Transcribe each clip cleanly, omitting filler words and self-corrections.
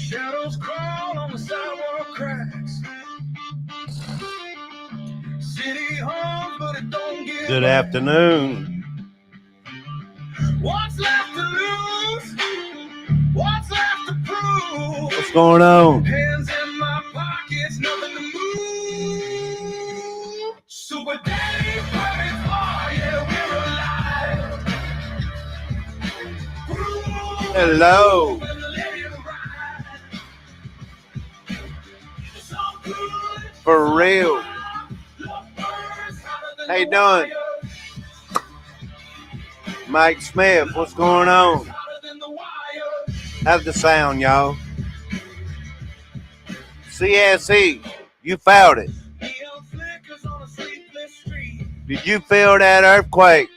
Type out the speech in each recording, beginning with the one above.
Shadows crawl on the sidewalk cracks. City hall, but it don't get Good back. afternoon. What's left to lose? What's left to prove? What's going on? Hands in my pockets, nothing to move. Super Dave, perfect far, yeah, we're alive. Hello. Let it ride. It's all good. For real. How you doing? Mike Smith, what's going on? How's the sound, y'all? CSE, you found it. Did you feel that earthquake?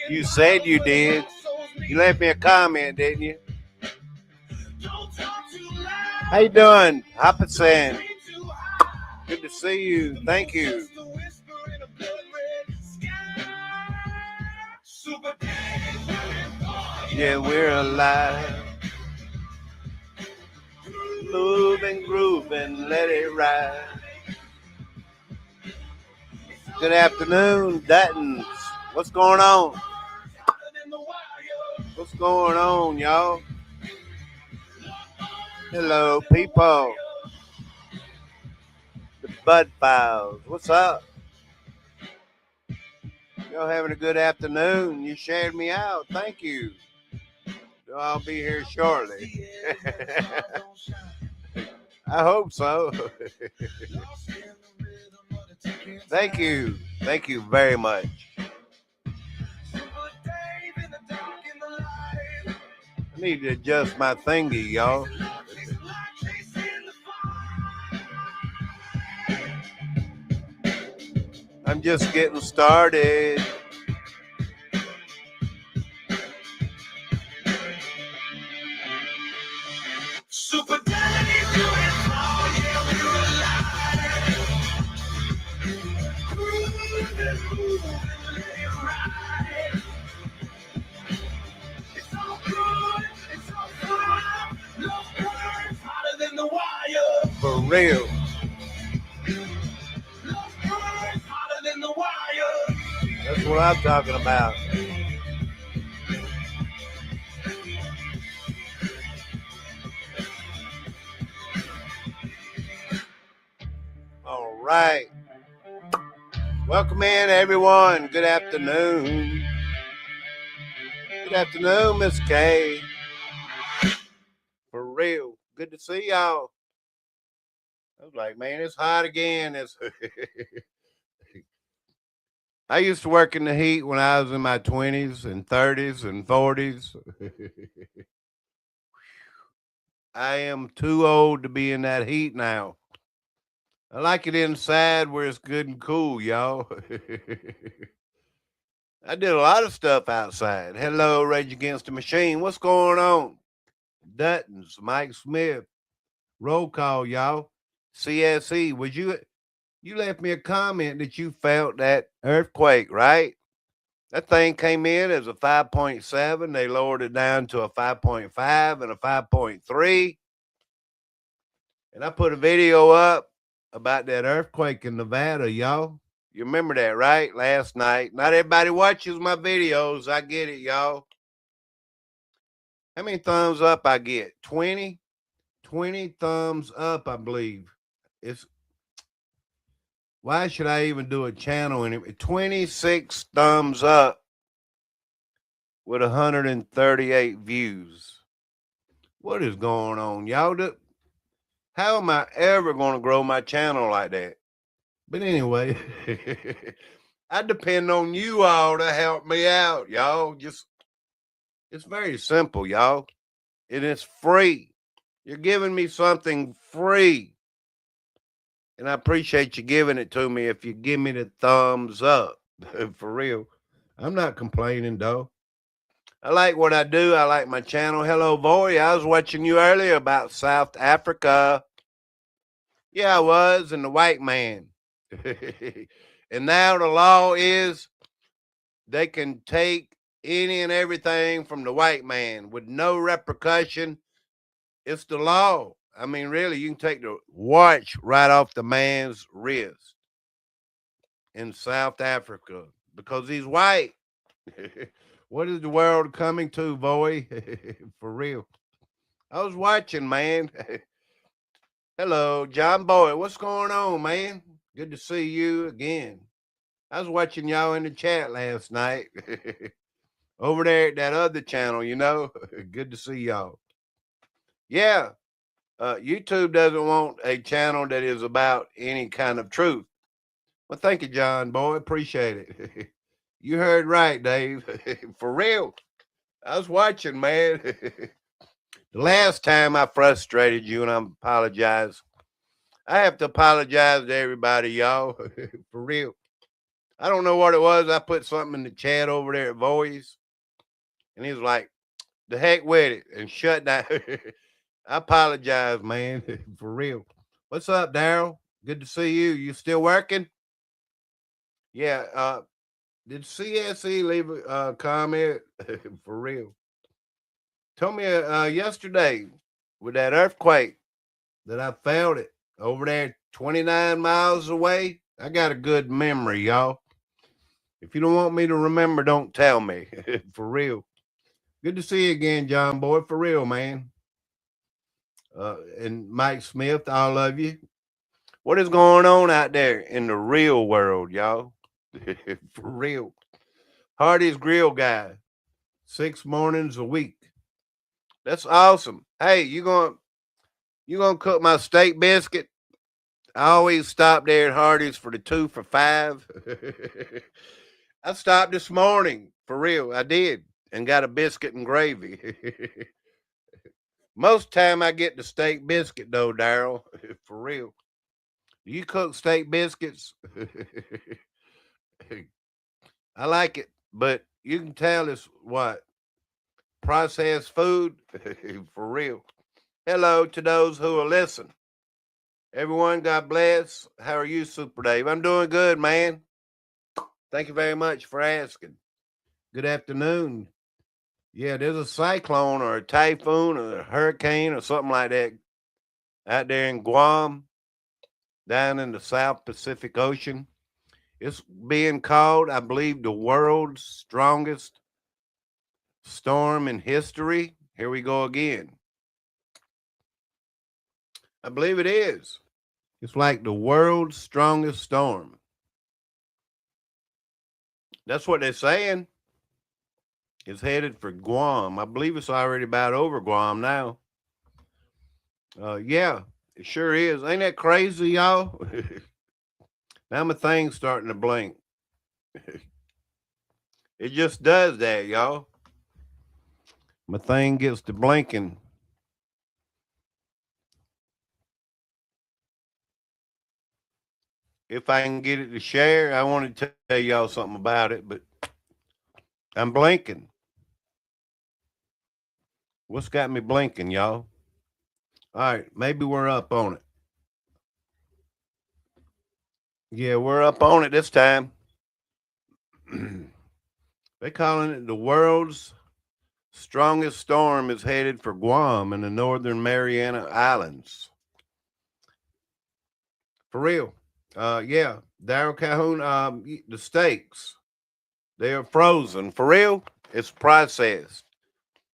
You said you did. You left me a comment, didn't you? How you doing? Hopperson. Good to see you. Thank you. Yeah, we're alive. Move and groove and let it ride. Good afternoon, Duttons. What's going on? What's going on, y'all? Hello, people. The Bud Files. What's up? Y'all having a good afternoon. You shared me out. Thank you. I'll be here shortly. I hope so. Thank you. Thank you very much. I need to adjust my thingy, y'all. I'm just getting started. Super Daddy, do it all, yeah, we're alive. Groove and move and let it ride. It's all good, it's all fun. Love burns hotter than the wire. For real. Love burns hotter than the wire. That's what I'm talking about. All right. Welcome in, everyone. Good afternoon. Good afternoon, Miss K. For real. Good to see y'all. I was like, man, it's hot again. I used to work in the heat when I was in my 20s and 30s and 40s. I am too old to be in that heat now. I like it inside where it's good and cool, y'all. I did a lot of stuff outside. Hello, Rage Against the Machine. What's going on? Duttons, Mike Smith. Roll call, y'all. CSE, would you left me a comment that you felt that earthquake, right? That thing came in as a 5.7. They lowered it down to a 5.5 and a 5.3. And I put a video up about that earthquake in Nevada, y'all. You remember that, right? Last night. Not everybody watches my videos. I get it, y'all. How many thumbs up I get? 20? 20 thumbs up, I believe. Why should I even do a channel anymore? 26 thumbs up with 138 views. What is going on, y'all? How am I ever going to grow my channel like that? But anyway, I depend on you all to help me out, y'all. It's very simple, y'all. It is free. You're giving me something free. And I appreciate you giving it to me if you give me the thumbs up. For real. I'm not complaining, though. I like what I do. I like my channel. Hello, boy. I was watching you earlier about South Africa. Yeah, I was. And the white man. And now the law is they can take any and everything from the white man with no repercussion. It's the law. I mean, really, you can take the watch right off the man's wrist in South Africa because he's white. What is the world coming to, boy? For real. I was watching, man. Hello, John Boy. What's going on, man? Good to see you again. I was watching y'all in the chat last night over there at that other channel, you know. Good to see y'all. Yeah, YouTube doesn't want a channel that is about any kind of truth. Well, thank you, John Boy. Appreciate it. You heard right, Dave. For real. I was watching, man. The last time I frustrated you, and I apologize. I have to apologize to everybody, y'all. For real. I don't know what it was. I put something in the chat over there at Voice, and he was like, the heck with it, and shut down. I apologize, man. For real. What's up, Daryl? Good to see you. You still working? Yeah. Did CSE leave a comment? For real. Told me yesterday with that earthquake that I felt it over there 29 miles away. I got a good memory, y'all. If you don't want me to remember, don't tell me. For real. Good to see you again, John Boy. For real, man. And Mike Smith, I love you. What is going on out there in the real world, y'all? For real. Hardy's Grill Guy, 6 mornings a week. That's awesome. Hey, you gonna cook my steak biscuit? I always stop there at Hardy's for the 2 for $5. I stopped this morning for real. I did and got a biscuit and gravy. Most time I get the steak biscuit though, Daryl. For real. Do you cook steak biscuits? I like it, but you can tell it's what processed food. For real. Hello to those who are listening. Everyone, God bless. How are you, Super Dave? I'm doing good, man. Thank you very much for asking. Good afternoon. Yeah, there's a cyclone or a typhoon or a hurricane or something like that out there in Guam, down in the South Pacific Ocean. It's being called, I believe, the world's strongest storm in history. Here we go again. I believe it is. It's like the world's strongest storm. That's what they're saying. It's headed for Guam. I believe it's already about over Guam now. Yeah, it sure is. Ain't that crazy, y'all? Now my thing's starting to blink. It just does that, y'all. My thing gets to blinking. If I can get it to share, I want to tell y'all something about it, but I'm blinking. What's got me blinking, y'all? All right, maybe we're up on it. Yeah, we're up on it this time. They calling it the world's strongest storm is headed for Guam and the northern Mariana Islands. For real. Yeah, Daryl Calhoun, the steaks, they are frozen. For real, it's processed.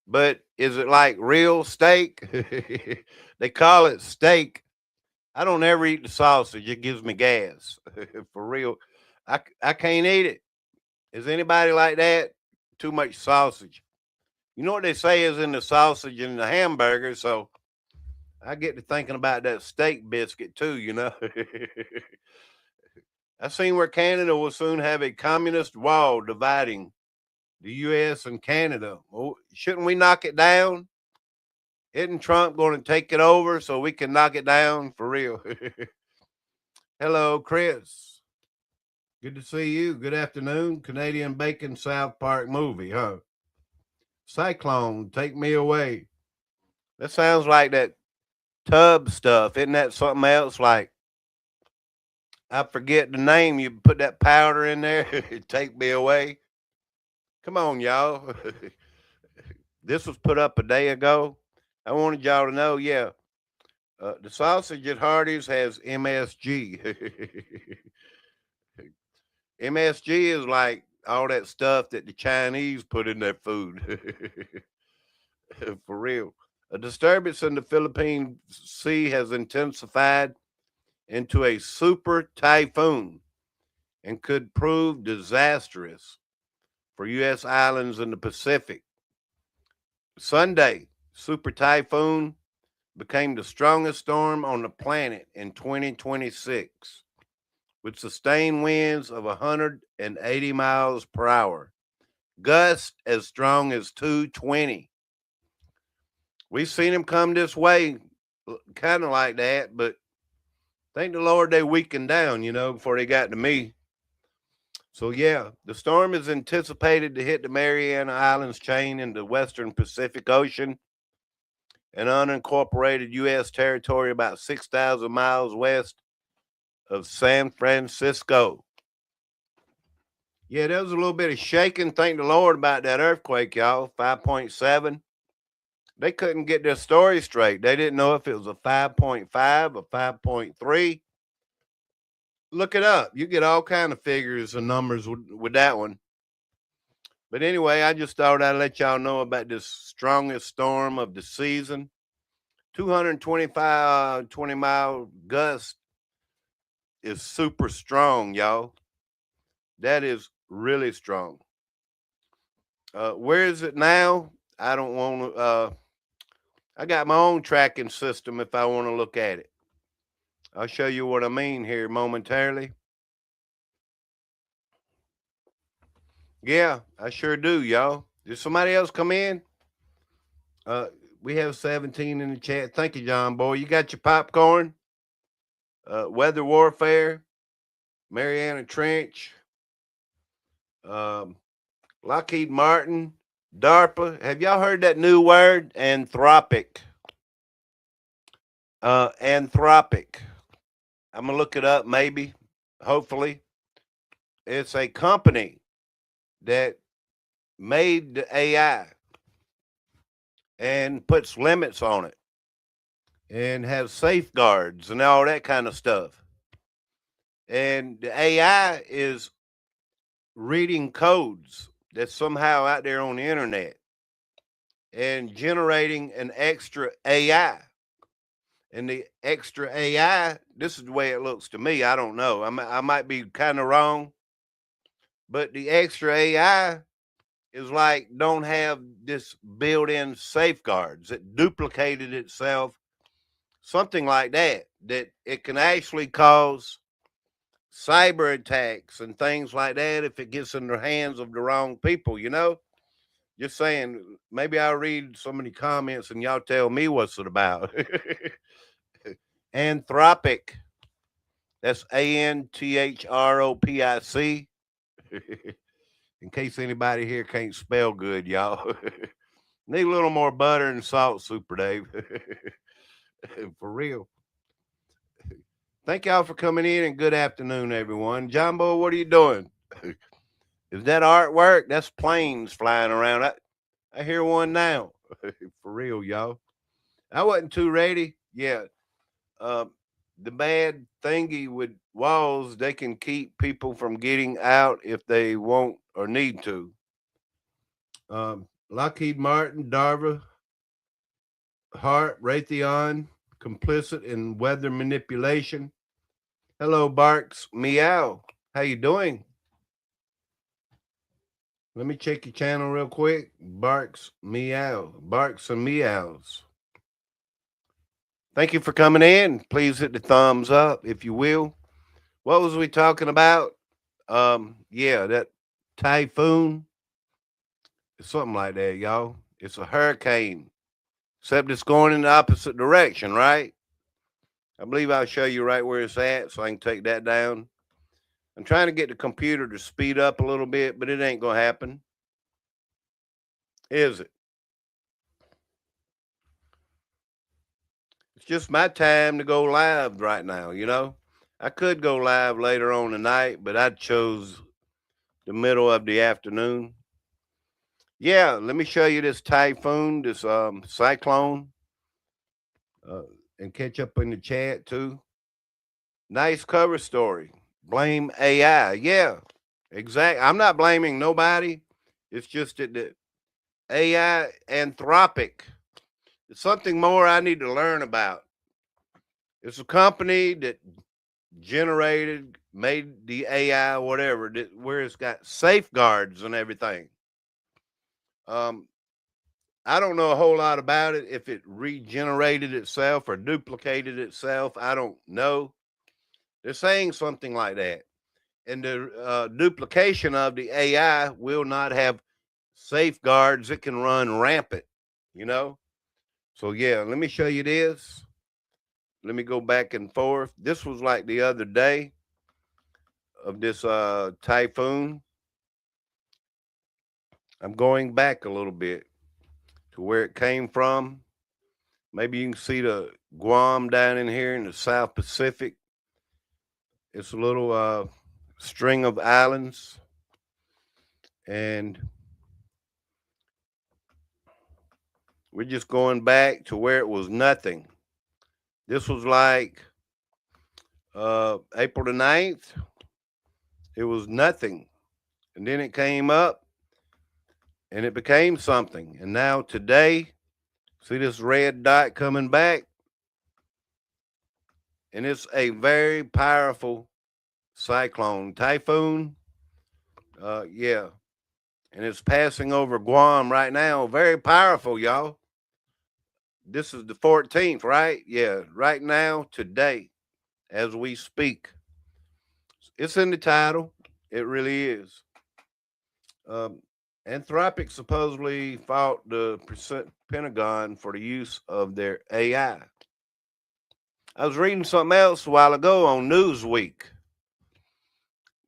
But is it like real steak? They call it steak. I don't ever eat the sausage. It gives me gas. For real. I can't eat it. Is anybody like that? Too much sausage. You know what they say is in the sausage and the hamburger, so I get to thinking about that steak biscuit too, you know. I seen where Canada will soon have a communist wall dividing the US and Canada. Well, shouldn't we knock it down? Isn't Trump going to take it over so we can knock it down for real? Hello, Chris. Good to see you. Good afternoon. Canadian Bacon South Park movie, huh? Cyclone, take me away. That sounds like that tub stuff. Isn't that something else? Like, I forget the name. You put that powder in there, take me away. Come on, y'all. This was put up a day ago. I wanted y'all to know, yeah, the sausage at Hardee's has MSG. MSG is like all that stuff that the Chinese put in their food. For real. A disturbance in the Philippine Sea has intensified into a super typhoon and could prove disastrous for U.S. islands in the Pacific. Sunday, super typhoon became the strongest storm on the planet in 2026 with sustained winds of 180 miles per hour, gusts as strong as 220. We've seen them come this way, kind of like that, but thank the Lord they weakened down, before they got to me. So, yeah, the storm is anticipated to hit the Mariana Islands chain in the western Pacific Ocean, an unincorporated U.S. territory about 6,000 miles west of San Francisco. Yeah, there was a little bit of shaking. Thank the Lord about that earthquake, y'all. 5.7. They couldn't get their story straight. They didn't know if it was a 5.5 or 5.3. Look it up. You get all kind of figures and numbers with that one. But anyway, I just thought I'd let y'all know about this strongest storm of the season. 225, 20-mile gust is super strong, y'all. That is really strong. Where is it now? I don't want to. I got my own tracking system if I want to look at it. I'll show you what I mean here momentarily. Yeah, I sure do, y'all. Did somebody else come in? Uh, we have 17 in the chat. Thank you, John Boy. You got your popcorn? Weather Warfare, Mariana Trench, um, Lockheed Martin, DARPA. Have y'all heard that new word? Anthropic. Anthropic. I'm going to look it up, maybe, hopefully. It's a company that made the AI and puts limits on it and has safeguards and all that kind of stuff. And the AI is reading codes that's somehow out there on the internet and generating an extra AI. And the extra AI, this is the way it looks to me. I don't know. I might be kind of wrong, but the extra AI is like don't have this built-in safeguards. It duplicated itself, something like that. That it can actually cause cyber attacks and things like that if it gets in the hands of the wrong people. Just saying, maybe I'll read so many comments and y'all tell me what's it about. Anthropic. That's Anthropic. In case anybody here can't spell good, y'all. Need a little more butter and salt, Super Dave. For real. Thank y'all for coming in and good afternoon, everyone. Jumbo, what are you doing? Is that artwork? That's planes flying around. I hear one now. For real, y'all. I wasn't too ready. Yeah. Uh, the bad thingy with walls, they can keep people from getting out if they want or need to. Lockheed Martin, Darva, Hart, Raytheon, complicit in weather manipulation. Hello, Barks. Meow. How you doing? Let me check your channel real quick. Barks Meow. Barks and Meows. Thank you for coming in. Please hit the thumbs up if you will. What was we talking about? Yeah, that typhoon. Something like that, y'all. It's a hurricane. Except it's going in the opposite direction, right? I believe I'll show you right where it's at so I can take that down. I'm trying to get the computer to speed up a little bit, but it ain't going to happen. Is it? It's just my time to go live right now. I could go live later on tonight, but I chose the middle of the afternoon. Yeah, let me show you this typhoon, this cyclone. uh, and catch up in the chat too. Nice cover story. Blame AI. Yeah, exactly. I'm not blaming nobody. It's just that the AI Anthropic. It's something more I need to learn about. It's a company that generated, made the AI, whatever, where it's got safeguards and everything. Um, I don't know a whole lot about it. If it regenerated itself or duplicated itself, I don't know. They're saying something like that. And the duplication of the AI will not have safeguards. It can run rampant, you know? So, yeah, let me show you this. Let me go back and forth. This was like the other day of this typhoon. I'm going back a little bit to where it came from. Maybe you can see the Guam down in here in the South Pacific. It's a little string of islands, and we're just going back to where it was nothing. This was like April the 9th. It was nothing. And then it came up and it became something. And now today, see this red dot coming back? And it's a very powerful cyclone, typhoon. Yeah. And it's passing over Guam right now. Very powerful, y'all. This is the 14th, right? Yeah, right now, today, as we speak. It's in the title. It really is. Um, Anthropic supposedly fought the Pentagon for the use of their AI. I was reading something else a while ago on Newsweek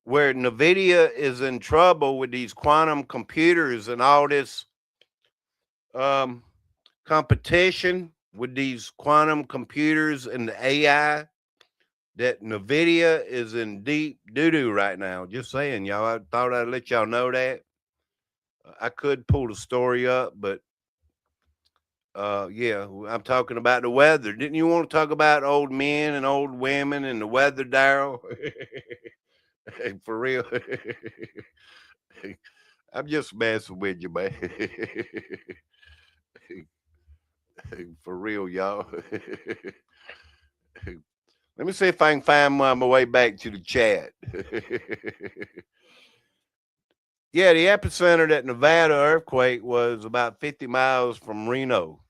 where NVIDIA is in trouble with these quantum computers and all this um, competition with these quantum computers and the AI, that NVIDIA is in deep doo-doo right now. Just saying, y'all. I thought I'd let y'all know that. I could pull the story up, but yeah, I'm talking about the weather. Didn't you want to talk about old men and old women and the weather, Daryl? For real. I'm just messing with you, man. For real, y'all. Let me see if I can find my way back to the chat. Yeah, the epicenter of that Nevada earthquake was about 50 miles from Reno.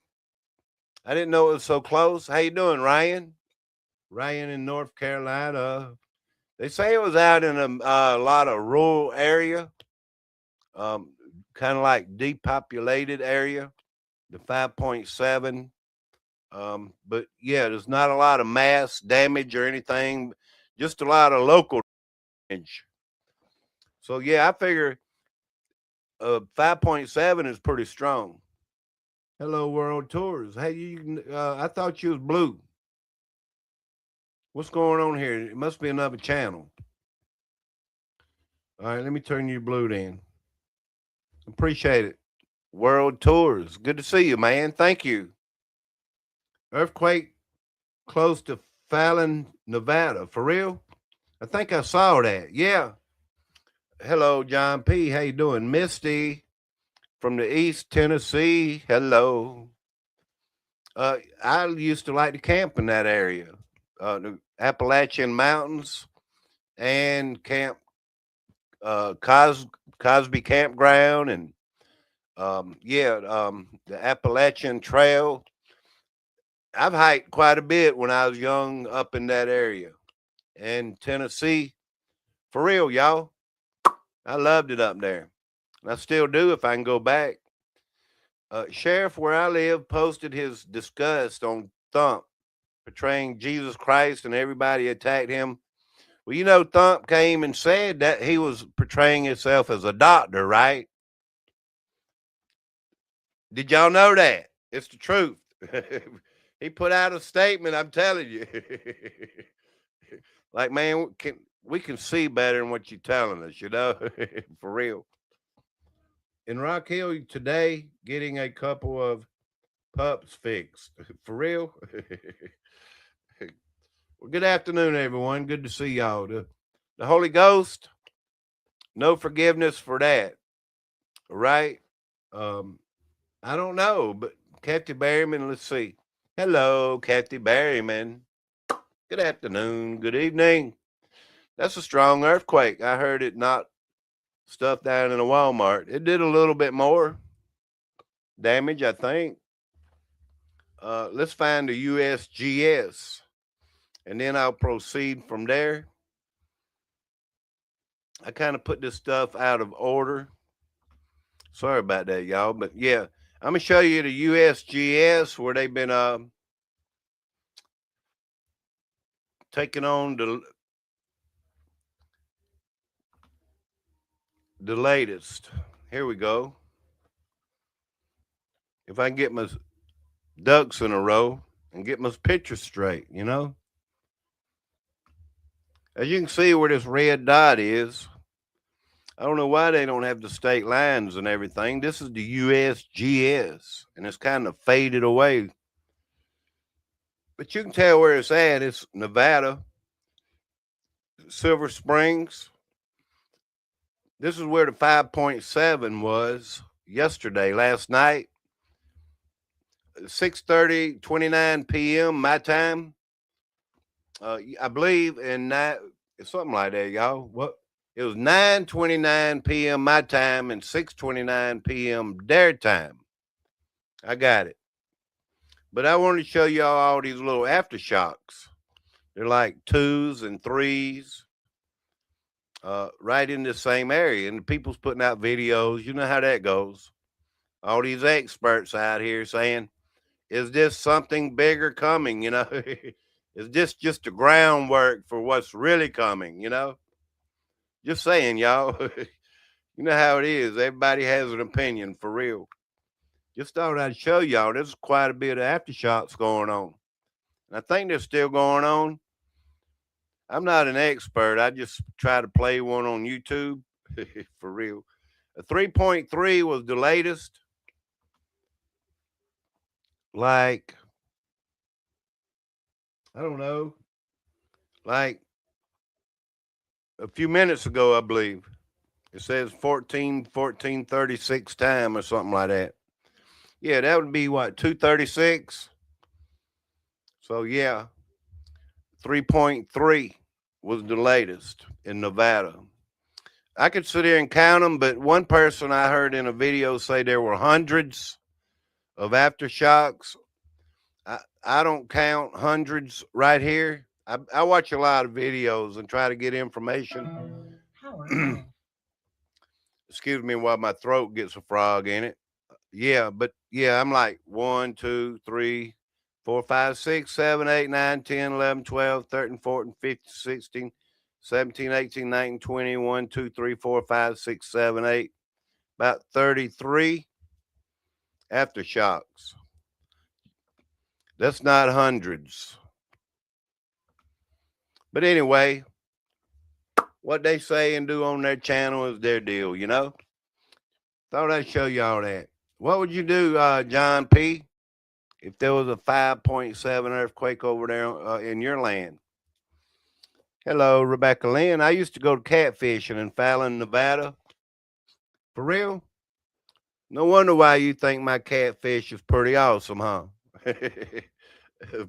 I didn't know it was so close. How you doing, Ryan? Ryan in North Carolina. They say it was out in a lot of rural area, um, kind of like depopulated area, the 5.7. But yeah, there's not a lot of mass damage or anything, just a lot of local damage. So yeah, I figure 5.7 is pretty strong. Hello, World Tours. Hey, I thought you was blue. What's going on here? It must be another channel. All right, let me turn you blue then. Appreciate it. World Tours. Good to see you, man. Thank you. Earthquake close to Fallon, Nevada. For real? I think I saw that. Yeah. Hello, John P. How you doing? Misty from the East Tennessee. Hello. I used to like to camp in that area. The Appalachian Mountains and camp Cosby Campground and the Appalachian Trail. I've hiked quite a bit when I was young up in that area. And Tennessee, for real, y'all. I loved it up there. And I still do if I can go back. Sheriff where I live posted his disgust on Thump portraying Jesus Christ and everybody attacked him. Well, you know, Thump came and said that he was portraying himself as a doctor, right? Did y'all know that? It's the truth. He put out a statement, I'm telling you. Like, man, we can see better than what you're telling us, you know? For real. In Rock Hill today, getting a couple of Pups fixed. For real? Well, good afternoon, everyone. Good to see y'all. The Holy Ghost, no forgiveness for that, right? Um, I don't know, but Kathy Berryman, let's see. Hello, Kathy Berryman. Good afternoon. Good evening. That's a strong earthquake. I heard it knock stuff down in a Walmart. It did a little bit more damage, I think. Let's find the USGS, and then I'll proceed from there. I kind of put this stuff out of order. Sorry about that, y'all. But yeah, I'm gonna show you the USGS where they've been taking on the latest. Here we go. If I can get my ducks in a row and get my picture straight, you know. As you can see where this red dot is, I don't know why they don't have the state lines and everything. This is the USGS, and it's kind of faded away. But you can tell where it's at. It's Nevada, Silver Springs. This is where the 5.7 was yesterday, last night, 6:30, 29 p.m. my time. I believe in that, something like that, y'all. What? It was 9:29 p.m. my time and 6:29 p.m. their time. I got it. But I wanted to show y'all all these little aftershocks. They're like twos and threes, right in the same area. And the people's putting out videos. You know how that goes. All these experts out here saying, is this something bigger coming? You know, is this just the groundwork for what's really coming? You know, just saying, y'all. You know how it is. Everybody has an opinion for real. Just thought I'd show y'all. There's quite a bit of aftershocks going on. And I think they're still going on. I'm not an expert. I just try to play one on YouTube for real. A 3.3 was the latest. Like, I don't know, like a few minutes ago, I believe. It says 14:36 time or something like that. Yeah, that would be what, 2:36. So yeah, 3.3 was the latest in Nevada. I could sit here and count them, but one person I heard in a video say there were hundreds of aftershocks. I don't count hundreds right here. I watch a lot of videos and try to get information. Excuse me while my throat gets a frog in it. Yeah, but yeah, I'm like 1, 2, 3, 4, 5, 6, 7, 8, 9, 10, 11, 12, 13, 14, 15, 16, 17, 18, 19, 20, 1, 2, 3, 4, 5, 6, 7, 8, about 33 aftershocks. That's not hundreds. But anyway, what they say and do on their channel is their deal, you know? Thought I'd show y'all that. What would you do, John P., if there was a 5.7 earthquake over there in your land? Hello, Rebecca Lynn. I used to go to catfishing in Fallon, Nevada. For real? No wonder why you think my catfish is pretty awesome, huh?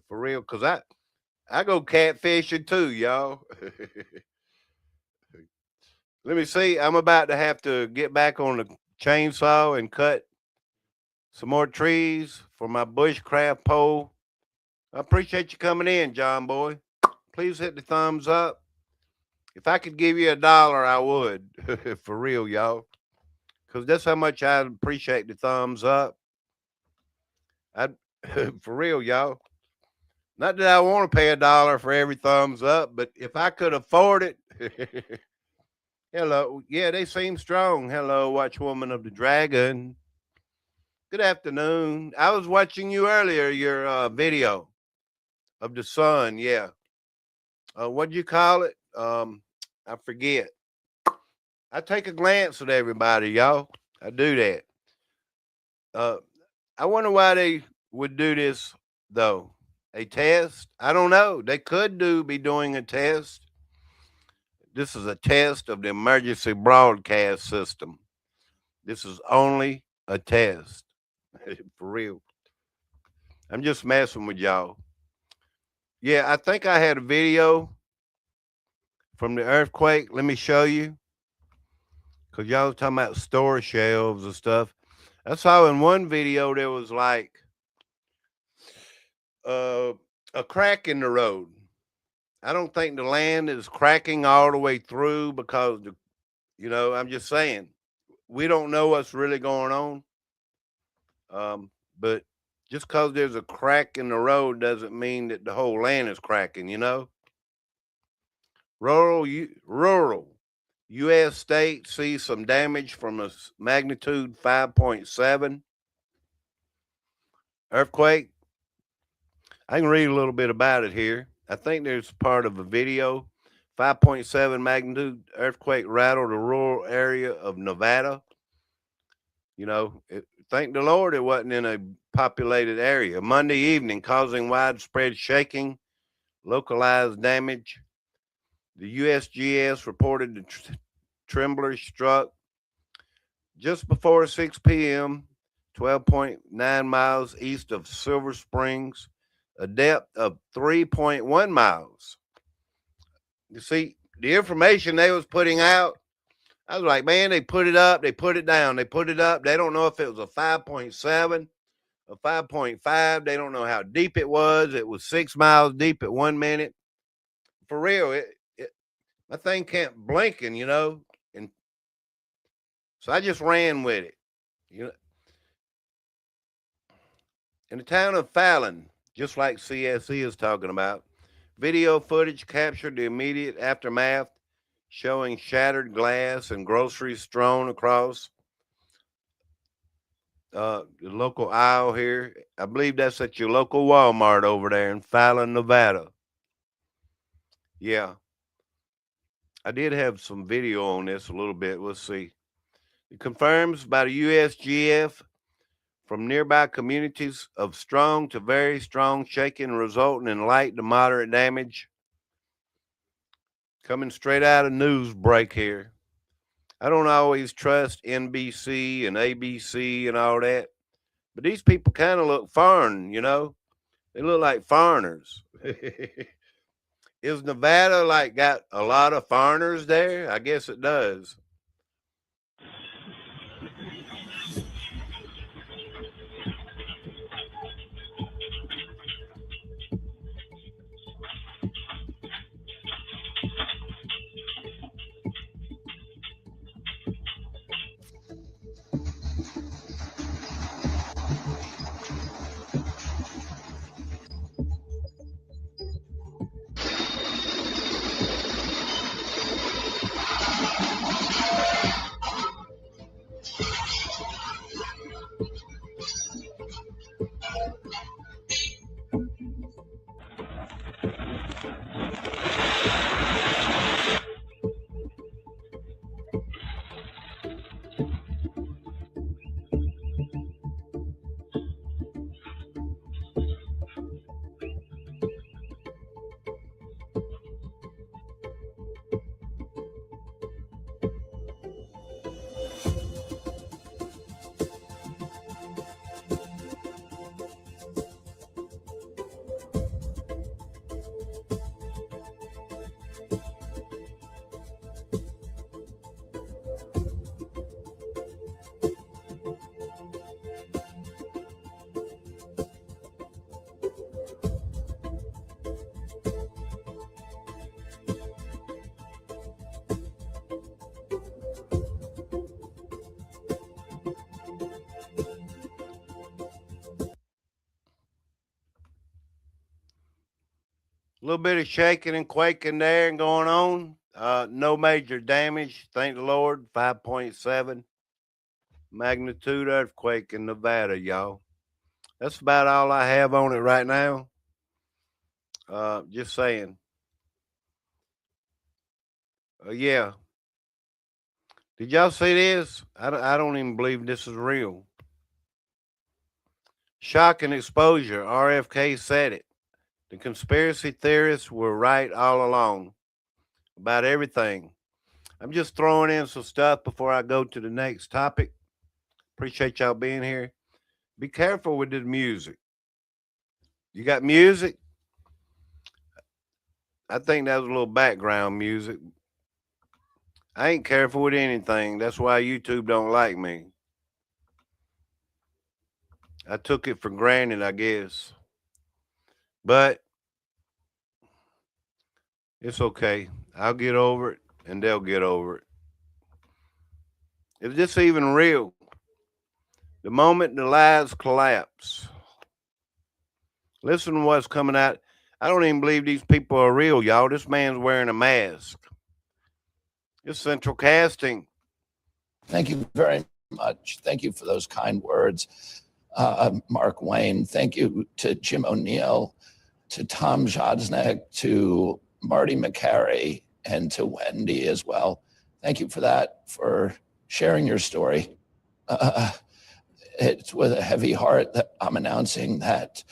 For real, because I go catfishing too, y'all. Let me see. I'm about to have to get back on the chainsaw and cut some more trees for my bushcraft pole. I appreciate you coming in, John Boy. Please hit the thumbs up. If I could give you $1, I would. For real, y'all. Because that's how much I appreciate the thumbs up. I, for real, y'all. Not that I want to pay $1 for every thumbs up, but if I could afford it. Hello. Yeah, they seem strong. Hello, Watchwoman of the Dragon. Good afternoon. I was watching you earlier, your video of the sun. Yeah. What'd you call it? I forget. I take a glance at everybody, y'all. I do that. Uh, I wonder why they would do this though? A test? I don't know. They could be doing a test. This is a test of the emergency broadcast system. This is only a test. For real. I'm just messing with y'all. Yeah, I think I had a video from the earthquake. Let me show you. Because y'all was talking about store shelves and stuff. I saw in one video there was like uh, a crack in the road. I don't think the land is cracking all the way through because, I'm just saying, we don't know what's really going on. But just because there's a crack in the road doesn't mean that the whole land is cracking. Rural U.S. state sees some damage from a magnitude 5.7 earthquake. I can read a little bit about it here. I think there's part of a video. 5.7 magnitude earthquake rattled the rural area of Nevada. Thank the Lord it wasn't in a populated area. Monday evening, causing widespread shaking, localized damage. The USGS reported the tremblers struck just before 6 p.m., 12.9 miles east of Silver Springs, a depth of 3.1 miles. You see, the information they was putting out, I was like, man, they put it up, they put it down, they put it up. They don't know if it was a 5.7, a 5.5. They don't know how deep it was. It was 6 miles deep at 1 minute. For real, my thing kept blinking. And so I just ran with it. You know, in the town of Fallon, just like CSE is talking about, video footage captured the immediate aftermath, showing shattered glass and groceries strewn across the local aisle here. I believe that's at your local Walmart over there in Fallon, Nevada. Yeah, I did have some video on this a little bit. Let's see. It confirms by the USGF from nearby communities of strong to very strong shaking, resulting in light to moderate damage. Coming straight out of news break here. I don't always trust NBC and ABC and all that, but these people kind of look foreign. They look like foreigners. Is Nevada like got a lot of foreigners there? I guess it does. A little bit of shaking and quaking there and going on. No major damage, thank the Lord. 5.7 magnitude earthquake in Nevada, y'all. That's about all I have on it right now. Just saying. Yeah. Did y'all see this? I don't even believe this is real. Shock and exposure. RFK said it. The conspiracy theorists were right all along about everything. I'm just throwing in some stuff before I go to the next topic. Appreciate y'all being here. Be careful with this music. You got music? I think that was a little background music. I ain't careful with anything. That's why YouTube don't like me. I took it for granted, I guess. But it's okay. I'll get over it and they'll get over it. Is this even real? The moment the lies collapse. Listen to what's coming out. I don't even believe these people are real, y'all. This man's wearing a mask. It's central casting. Thank you very much. Thank you for those kind words, Mark Wayne. Thank you to Jim O'Neill, to Tom Jodesnek, to Marty McCary, and to Wendy as well. Thank you for that, for sharing your story. It's with a heavy heart that I'm announcing that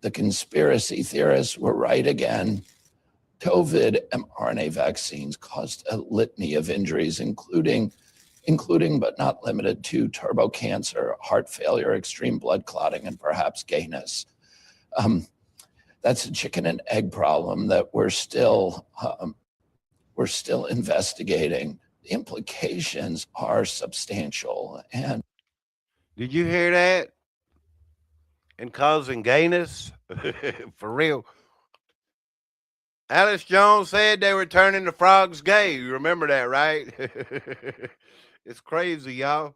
the conspiracy theorists were right again. COVID mRNA vaccines caused a litany of injuries, including but not limited to turbo cancer, heart failure, extreme blood clotting, and perhaps gayness. That's a chicken and egg problem that we're still investigating. The implications are substantial. And did you hear that? And causing gayness? For real. Alice Jones said they were turning the frogs gay. You remember that, right? It's crazy, y'all.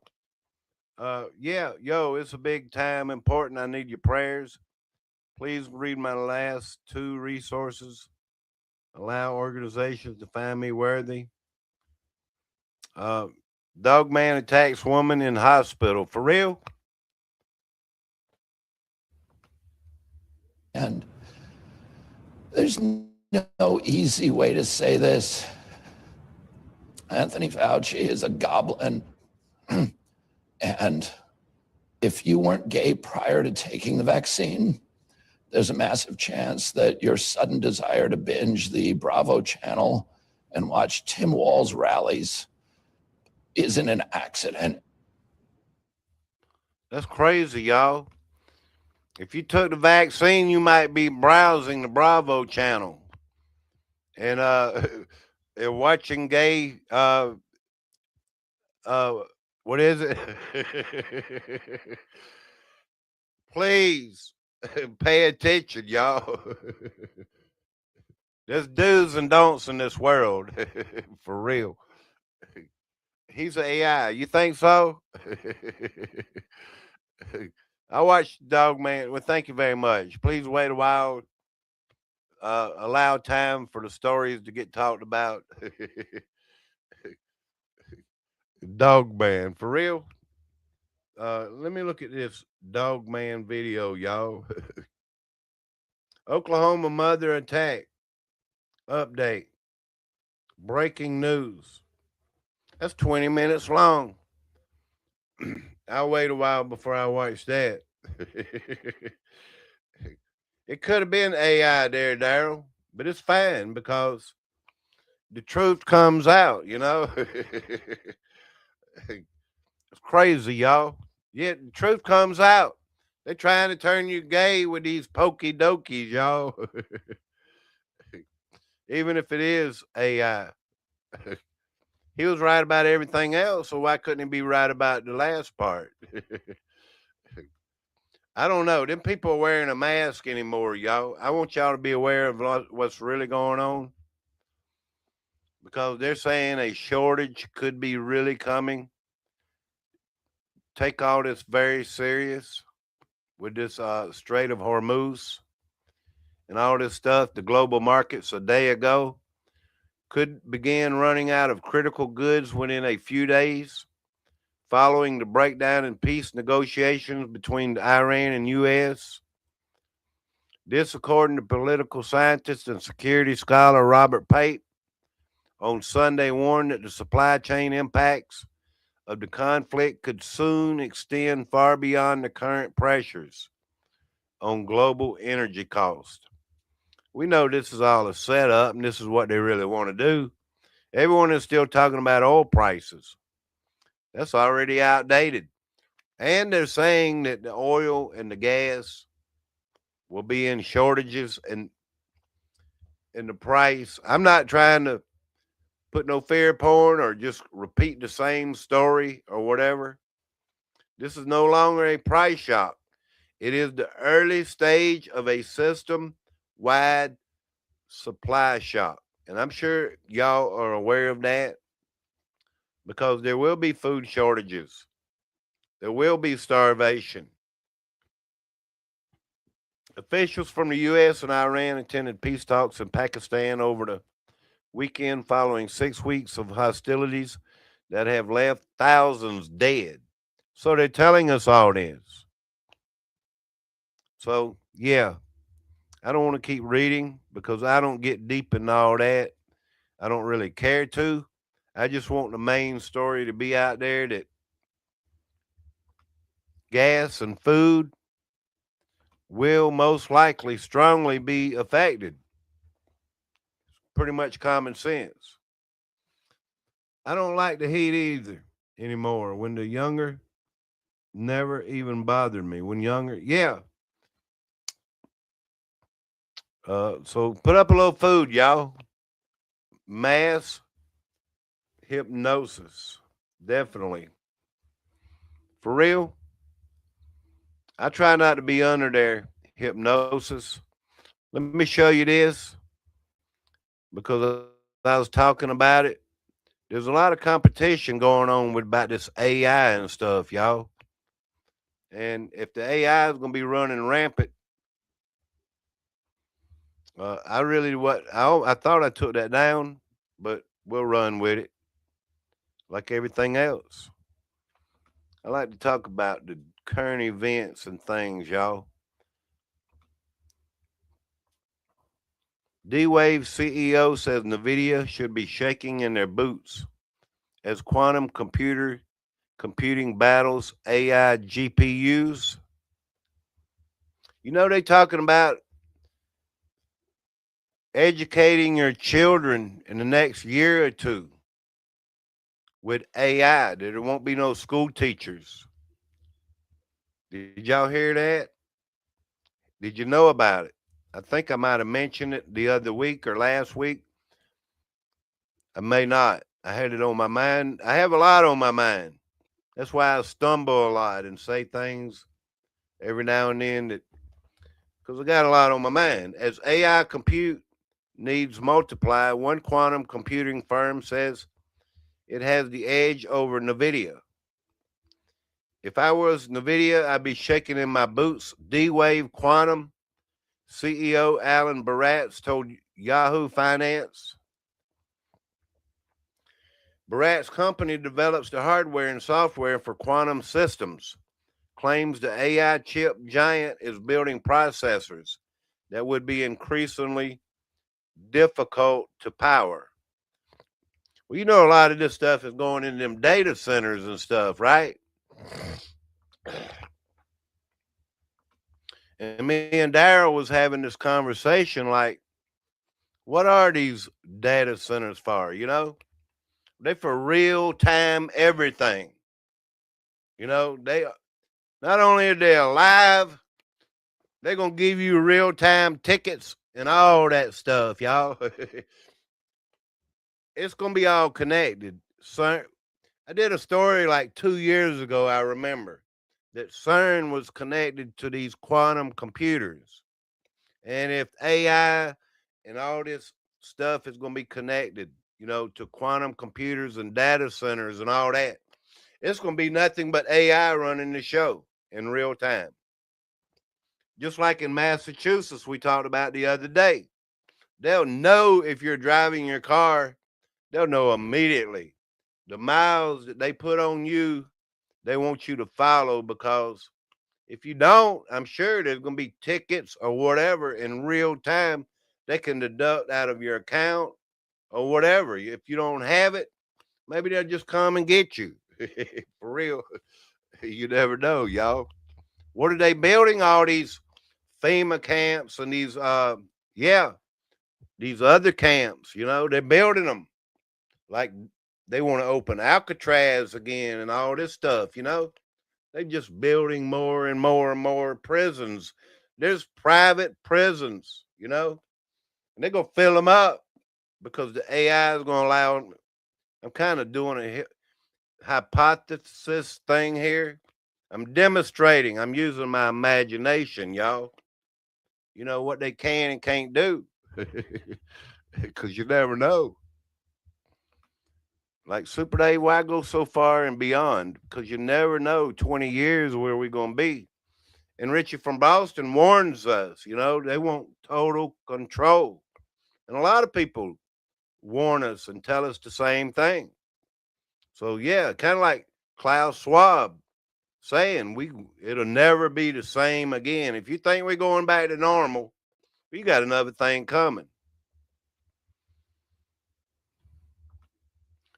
Yeah, yo, it's a big time important. I need your prayers. Please read my last two resources. Allow organizations to find me worthy. Dog man attacks woman in hospital. For real? And there's no easy way to say this. Anthony Fauci is a goblin. And if you weren't gay prior to taking the vaccine, there's a massive chance that your sudden desire to binge the Bravo channel and watch Tim Walz rallies isn't an accident. That's crazy, y'all. If you took the vaccine, you might be browsing the Bravo channel and and watching gay what is it? Please pay attention, y'all. There's do's and don'ts in this world. For real. He's an AI. You think so? I watched Dog Man. Well, thank you very much. Please wait a while. Allow time for the stories to get talked about. Dog Man, for real. Let me look at this Dog Man video, y'all. Oklahoma mother attack update. Breaking news. That's 20 minutes long. I'll wait a while before I watch that. It could have been AI there, Daryl, but it's fine because the truth comes out, you know? It's crazy, y'all. Yet the truth comes out. They're trying to turn you gay with these pokey dokies, y'all. Even if it is AI. He was right about everything else, so why couldn't he be right about the last part? I don't know. Them people are wearing a mask anymore, y'all. I want y'all to be aware of what's really going on because they're saying a shortage could be really coming. Take all this very serious with this Strait of Hormuz and all this stuff. The global markets a day ago could begin running out of critical goods within a few days following the breakdown in peace negotiations between Iran and U.S. This, according to political scientist and security scholar Robert Pape, on Sunday warned that the supply chain impacts of the conflict could soon extend far beyond the current pressures on global energy costs. We know this is all a setup and this is what they really want to do. Everyone is still talking about oil prices. That's already outdated. And they're saying that the oil and the gas will be in shortages and in the price. I'm not trying to put no fear porn or just repeat the same story or whatever. This is no longer a price shock. It is the early stage of a system wide supply shock. And I'm sure y'all are aware of that because there will be food shortages. There will be starvation. Officials from the U.S. and Iran attended peace talks in Pakistan over the weekend following 6 weeks of hostilities that have left thousands dead. So they're telling us all this. So, yeah, I don't want to keep reading because I don't get deep in all that. I don't really care to. I just want the main story to be out there that gas and food will most likely strongly be affected. Pretty much common sense. I don't like the heat either anymore. When the younger, never even bothered me. When younger, yeah. So put up a little food, y'all. Mass hypnosis. Definitely. For real, I try not to be under their hypnosis. Let me show you this because I was talking about it. There's a lot of competition going on with about this AI and stuff, y'all. And if the AI is going to be running rampant, I really I thought I took that down, but we'll run with it like everything else. I like to talk about the current events and things, y'all. D-Wave CEO says Nvidia should be shaking in their boots as quantum computing battles AI GPUs. You know they talking about educating your children in the next year or two with AI. That there won't be no school teachers. Did y'all hear that? Did you know about it? I think I might have mentioned it the other week or last week. I may not. I had it on my mind. I have a lot on my mind. That's why I stumble a lot and say things every now and then that because I got a lot on my mind. As AI compute needs multiply, one quantum computing firm says it has the edge over NVIDIA. If I was NVIDIA, I'd be shaking in my boots. D-Wave Quantum CEO Alan Baratz told Yahoo Finance. Barat's company develops the hardware and software for quantum systems, claims the AI chip giant is building processors that would be increasingly difficult to power. Well, you know, a lot of this stuff is going in them data centers and stuff, right? And me and Daryl was having this conversation like, what are these data centers for? You know, they for real time everything. You know, they not only are they alive, they're gonna give you real time tickets and all that stuff, y'all. It's gonna be all connected. CERN, I did a story like 2 years ago. I remember that CERN was connected to these quantum computers, and if AI and all this stuff is gonna be connected, you know, to quantum computers and data centers and all that, it's gonna be nothing but AI running the show in real time. Just like in Massachusetts, we talked about the other day. They'll know if you're driving your car, they'll know immediately. The miles that they put on you, they want you to follow because if you don't, I'm sure there's going to be tickets or whatever in real time they can deduct out of your account or whatever. If you don't have it, maybe they'll just come and get you. For real. You never know, y'all. What are they building? All these FEMA camps and these yeah, these other camps, they're building them. Like they want to open Alcatraz again and all this stuff. They just building more and more and more prisons. There's private prisons, and they're gonna fill them up because the AI is gonna allow them. I'm kind of doing a hypothesis thing here. I'm demonstrating. I'm using my imagination, y'all. You know what they can and can't do, because you never know. Like Super Day, why go so far and beyond? Because you never know 20 years where we're going to be. And Richie from Boston warns us, they want total control. And a lot of people warn us and tell us the same thing. So, yeah, kind of like Klaus Schwab saying it'll never be the same again. If you think we're going back to normal, we got another thing coming.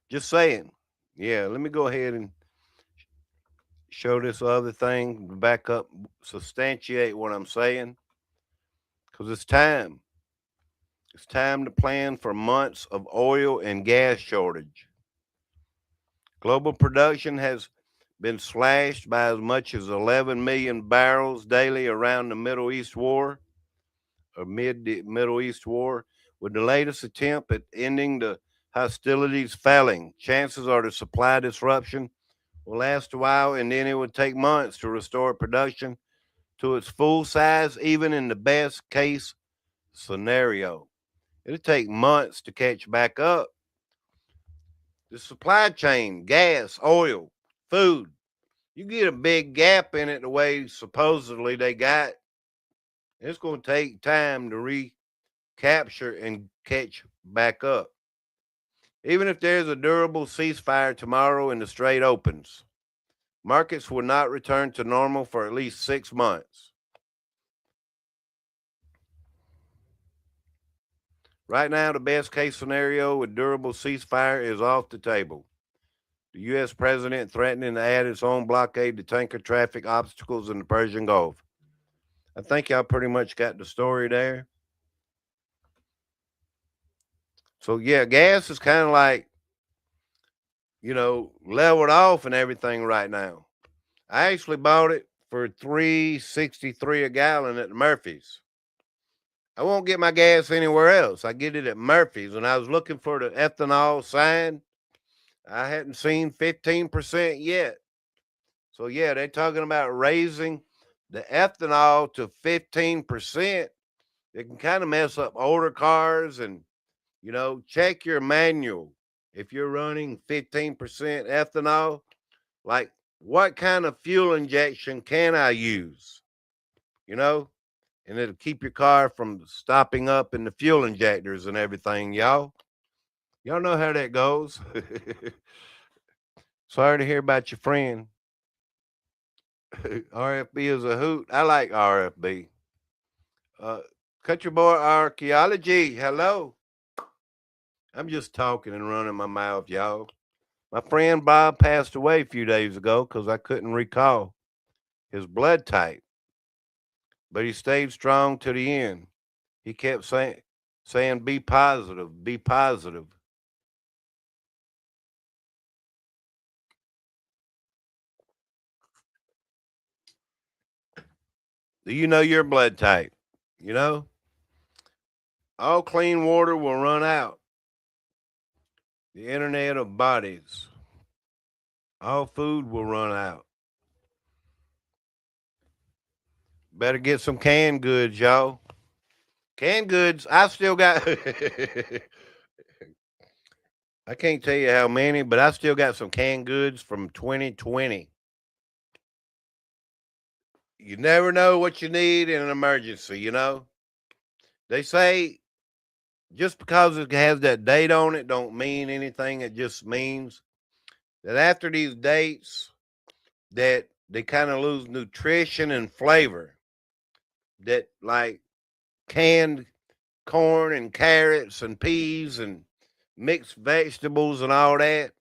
Just saying. Yeah, let me go ahead and show this other thing, back up, substantiate what I'm saying, because it's time. It's time to plan for months of oil and gas shortage. Global production has been slashed by as much as 11 million barrels daily around the Middle East war, or Middle East war, with the latest attempt at ending the hostilities failing. Chances are the supply disruption will last a while, and then it would take months to restore production to its full size, even in the best case scenario. It'll take months to catch back up. The supply chain, gas, oil, food, you get a big gap in it the way supposedly they got. It's going to take time to recapture and catch back up. Even if there's a durable ceasefire tomorrow and the strait opens, markets will not return to normal for at least 6 months. Right now, the best case scenario with durable ceasefire is off the table. The U.S. president threatening to add its own blockade to tanker traffic obstacles in the Persian Gulf. I think y'all pretty much got the story there. So, yeah, gas is kind of like, leveled off and everything right now. I actually bought it for $3.63 a gallon at Murphy's. I won't get my gas anywhere else. I get it at Murphy's. And I was looking for the ethanol sign. I hadn't seen 15% yet. So, yeah, they're talking about raising the ethanol to 15%. It can kind of mess up older cars and, check your manual. If you're running 15% ethanol, like what kind of fuel injection can I use? And it'll keep your car from stopping up in the fuel injectors and everything, y'all. Y'all know how that goes. Sorry to hear about your friend. RFB is a hoot. I like RFB. Uh, Country Boy Archaeology, hello. I'm just talking and running my mouth, y'all. My friend Bob passed away a few days ago because I couldn't recall his blood type, but he stayed strong to the end. He kept saying, be positive, be positive. Do you know your blood type? You know, all clean water will run out. The internet of bodies. All food will run out. Better get some canned goods, y'all. Canned goods, I still got. I can't tell you how many, but I still got some canned goods from 2020. You never know what you need in an emergency. They say just because it has that date on it don't mean anything. It just means that after these dates that they kind of lose nutrition and flavor. That like canned corn and carrots and peas and mixed vegetables and all that.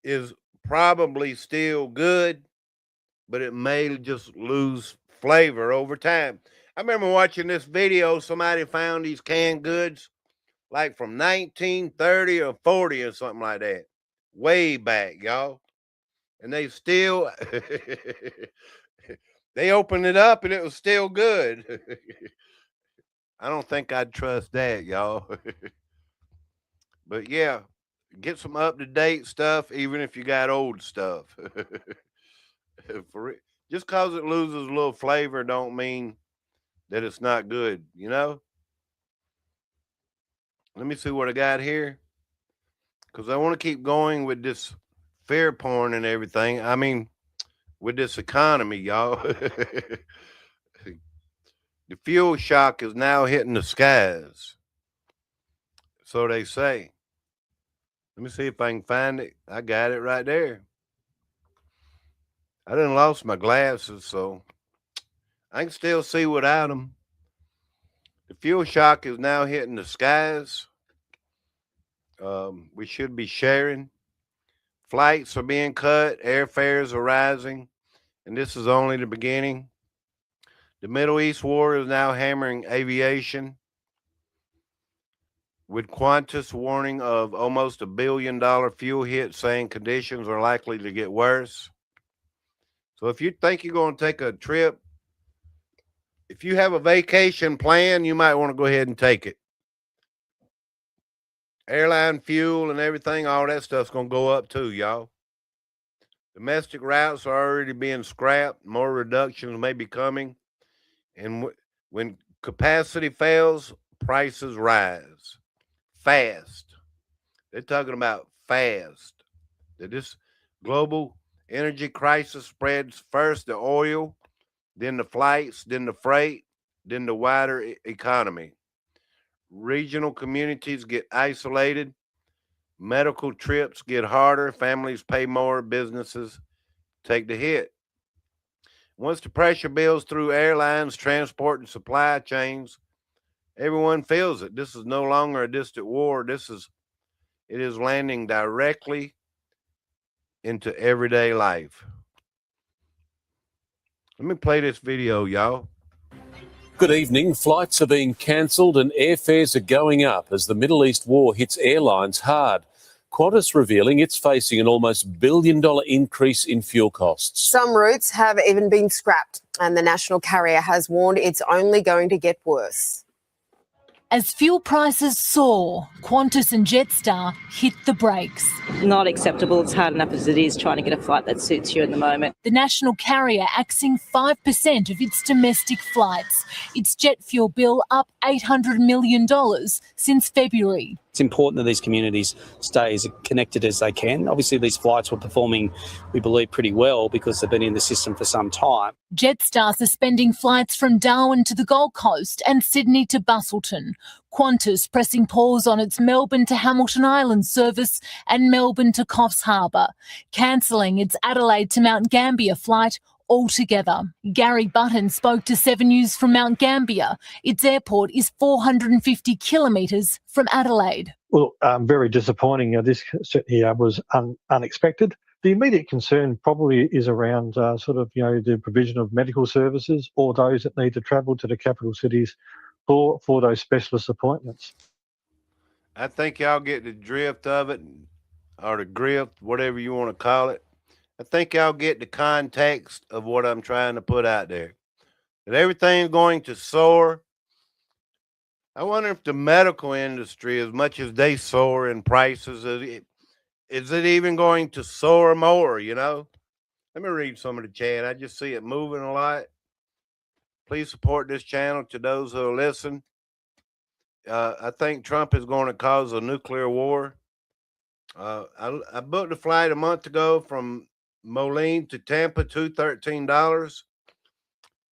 is probably still good, but it may just lose flavor over time. I remember watching this video. Somebody found these canned goods like from 1930 or 40 or something like that, way back, y'all. And they still, they opened it up and it was still good. I don't think I'd trust that, y'all. But yeah, get some up to date stuff, even if you got old stuff. For it, just cause it loses a little flavor, don't mean that it's not good. You know. Let me see what I got here, because I want to keep going with this fear porn and everything. I mean, with this economy, y'all. The fuel shock is now hitting the skies. So they say. Let me see if I can find it. I got it right there. I done lost my glasses, so I can still see without them. The fuel shock is now hitting the skies. We should be sharing. Flights are being cut, airfares are rising, and this is only the beginning. The Middle East war is now hammering aviation, with Qantas warning of almost $1 billion fuel hit, saying conditions are likely to get worse. So if you think you're going to take a trip, if you have a vacation plan, you might want to go ahead and take it. Airline fuel and everything, all that stuff's going to go up too, y'all. Domestic routes are already being scrapped. More reductions may be coming. And when capacity fails, prices rise fast. They're talking about fast. That this global energy crisis spreads first the oil, then the flights, then the freight, then the wider economy. Regional communities get isolated. Medical trips get harder. Families pay more. Businesses take the hit. Once the pressure builds through airlines, transport, and supply chains, everyone feels it. This is no longer a distant war. It is landing directly into everyday life. Let me play this video, y'all. Good evening. Flights are being cancelled and airfares are going up as the Middle East war hits airlines hard. Qantas revealing it's facing an almost $1 billion increase in fuel costs. Some routes have even been scrapped, and the national carrier has warned it's only going to get worse. As fuel prices soar, Qantas and Jetstar hit the brakes. Not acceptable. It's hard enough as it is trying to get a flight that suits you at the moment. The national carrier axing 5% of its domestic flights. Its jet fuel bill up $800 million since February. It's important that these communities stay as connected as they can. Obviously, these flights were performing, we believe, pretty well because they've been in the system for some time. Jetstar suspending flights from Darwin to the Gold Coast and Sydney to Busselton. Qantas pressing pause on its Melbourne to Hamilton Island service and Melbourne to Coffs Harbour, cancelling its Adelaide to Mount Gambier flight altogether. Gary Button spoke to 7 News from Mount Gambier. Its airport is 450 kilometres from Adelaide. Well, very disappointing. This certainly was unexpected. The immediate concern probably is around the provision of medical services or those that need to travel to the capital cities for those specialist appointments. I think y'all get the drift of it, or the grift, whatever you want to call it. I think y'all get the context of what I'm trying to put out there. That everything's going to soar. I wonder if the medical industry, as much as they soar in prices, is it even going to soar more, you know? Let me read some of the chat. I just see it moving a lot. Please support this channel to those who listen. I think Trump is going to cause a nuclear war. I booked a flight a month ago from Moline to Tampa, $213.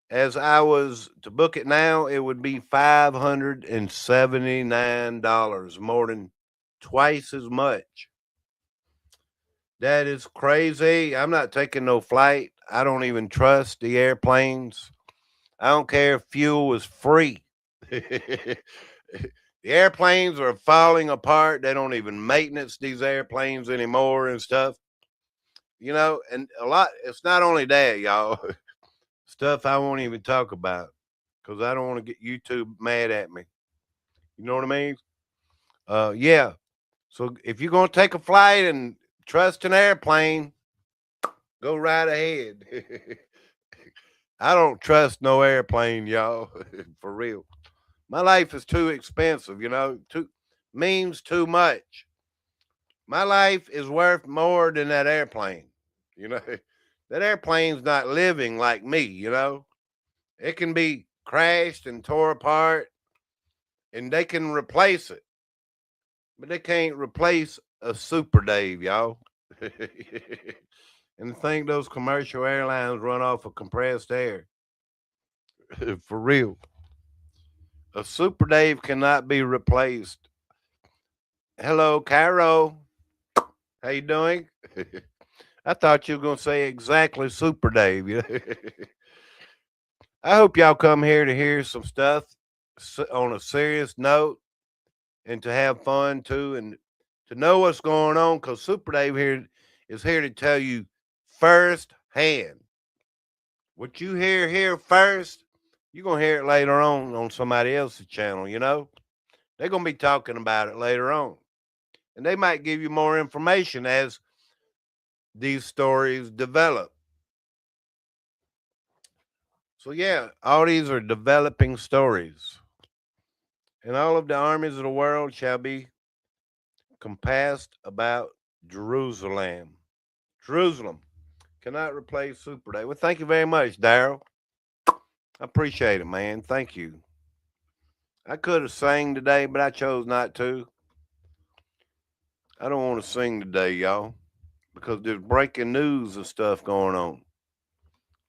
As I was to book it now, it would be $579, more than twice as much. That is crazy. I'm not taking no flight. I don't even trust the airplanes. I don't care if fuel is free. The airplanes are falling apart. They don't even maintenance these airplanes anymore and stuff. you know, and a lot. It's not only that, y'all. Stuff I won't even talk about because I don't want to get YouTube mad at me. You know what I mean? Yeah. So if you're gonna take a flight and trust an airplane, go right ahead. I don't trust no airplane, y'all. For real. My life is too expensive, you know, too means too much. My life is worth more than that airplane. You know, that airplane's not living like me, you know. It can be crashed and tore apart and they can replace it, but they can't replace a Super Dave, y'all. And think those commercial airlines run off of compressed air. For real. A Super Dave cannot be replaced. Hello, Cairo. How you doing? I thought you were gonna say exactly Super Dave. I hope y'all come here to hear some stuff on a serious note and to have fun too and to know what's going on because Super Dave here is here to tell you firsthand. What you hear here first, you're going to hear it later on somebody else's channel, you know? They're going to be talking about it later on. And they might give you more information as these stories develop. So, yeah, all these are developing stories. And all of the armies of the world shall be compassed about Jerusalem. Jerusalem cannot replace Super Day. Well, thank you very much, Daryl. I appreciate it, man. Thank you. I could have sang today, but I chose not to. I don't want to sing today, y'all, because there's breaking news and stuff going on.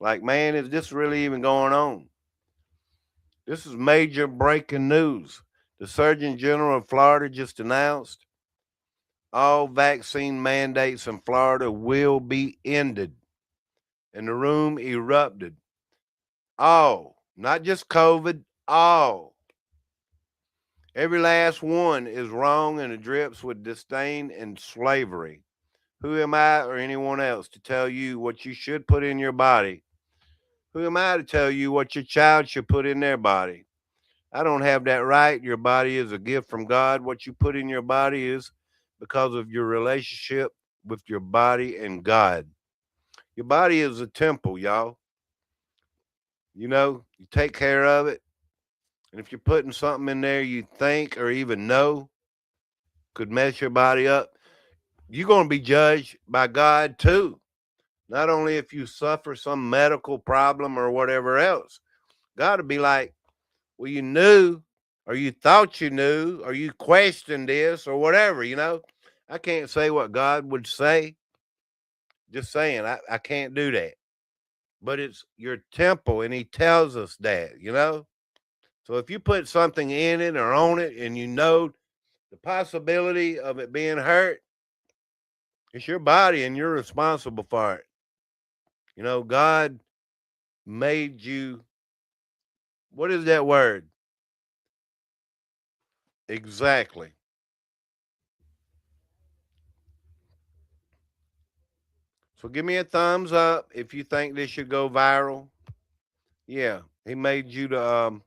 Like, man, is this really even going on? This is major breaking news. The Surgeon General of Florida just announced all vaccine mandates in Florida will be ended. And the room erupted. All, not just COVID, all. Every last one is wrong and it drips with disdain and slavery. Who am I or anyone else to tell you what you should put in your body? Who am I to tell you what your child should put in their body? I don't have that right. Your body is a gift from God. What you put in your body is because of your relationship with your body and God. Your body is a temple, y'all. You know, you take care of it. And if you're putting something in there you think or even know could mess your body up, you're going to be judged by God too. Not only if you suffer some medical problem or whatever else. God will be like, well, you knew, or you thought you knew, or you questioned this, or whatever, you know. I can't say what God would say. Just saying, I can't do that. But it's your temple, and He tells us that, you know. So if you put something in it or on it, and you know the possibility of it being hurt, it's your body, and you're responsible for it. You know, God made you. What is that word? Exactly. So give me a thumbs up if you think this should go viral. Yeah, He made you to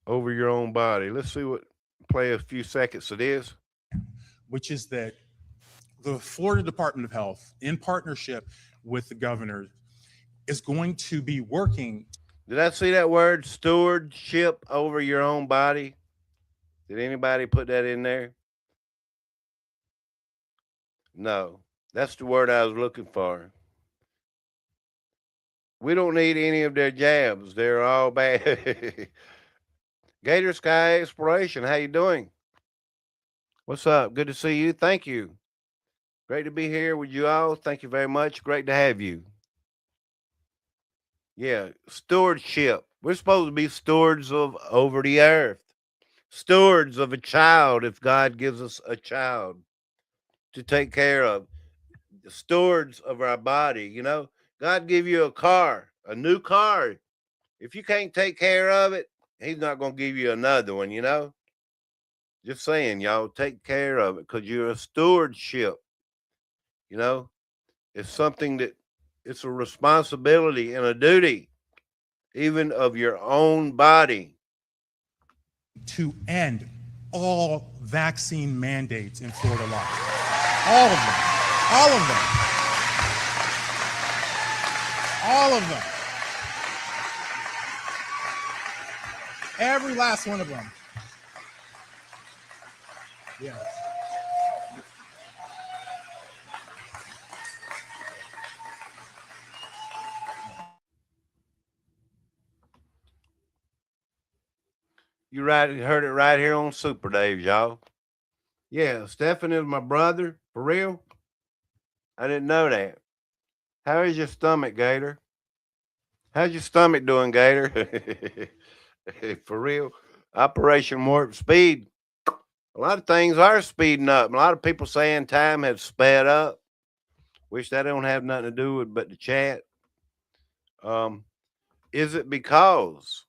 over your own body. Let's see what play a few seconds of this. Which is that the Florida Department of Health, in partnership with the governor, is going to be working. Did I see that word stewardship over your own body? Did anybody put that in there? No, that's the word I was looking for. We don't need any of their jabs. They're all bad. Gator Sky Exploration, how you doing? What's up? Good to see you. Thank you. Great to be here with you all. Thank you very much. Great to have you. Yeah, stewardship. We're supposed to be stewards of over the earth. Stewards of a child if God gives us a child to take care of. The stewards of our body, you know. God give you a car, a new car. If you can't take care of it, He's not going to give you another one, you know. Just saying, y'all take care of it because you're a stewardship. You know, it's something that it's a responsibility and a duty, even of your own body. To end all vaccine mandates in Florida law. All of them. All of them. All of them. Every last one of them. Yes. You heard it right here on Super Dave, y'all. Yeah, Stephen is my brother. For real? I didn't know that. How is your stomach, Gator? How's your stomach doing, Gator? For real? Operation Warp Speed. A lot of things are speeding up. A lot of people saying time has sped up. Wish that don't have nothing to do with but the chat. Is it because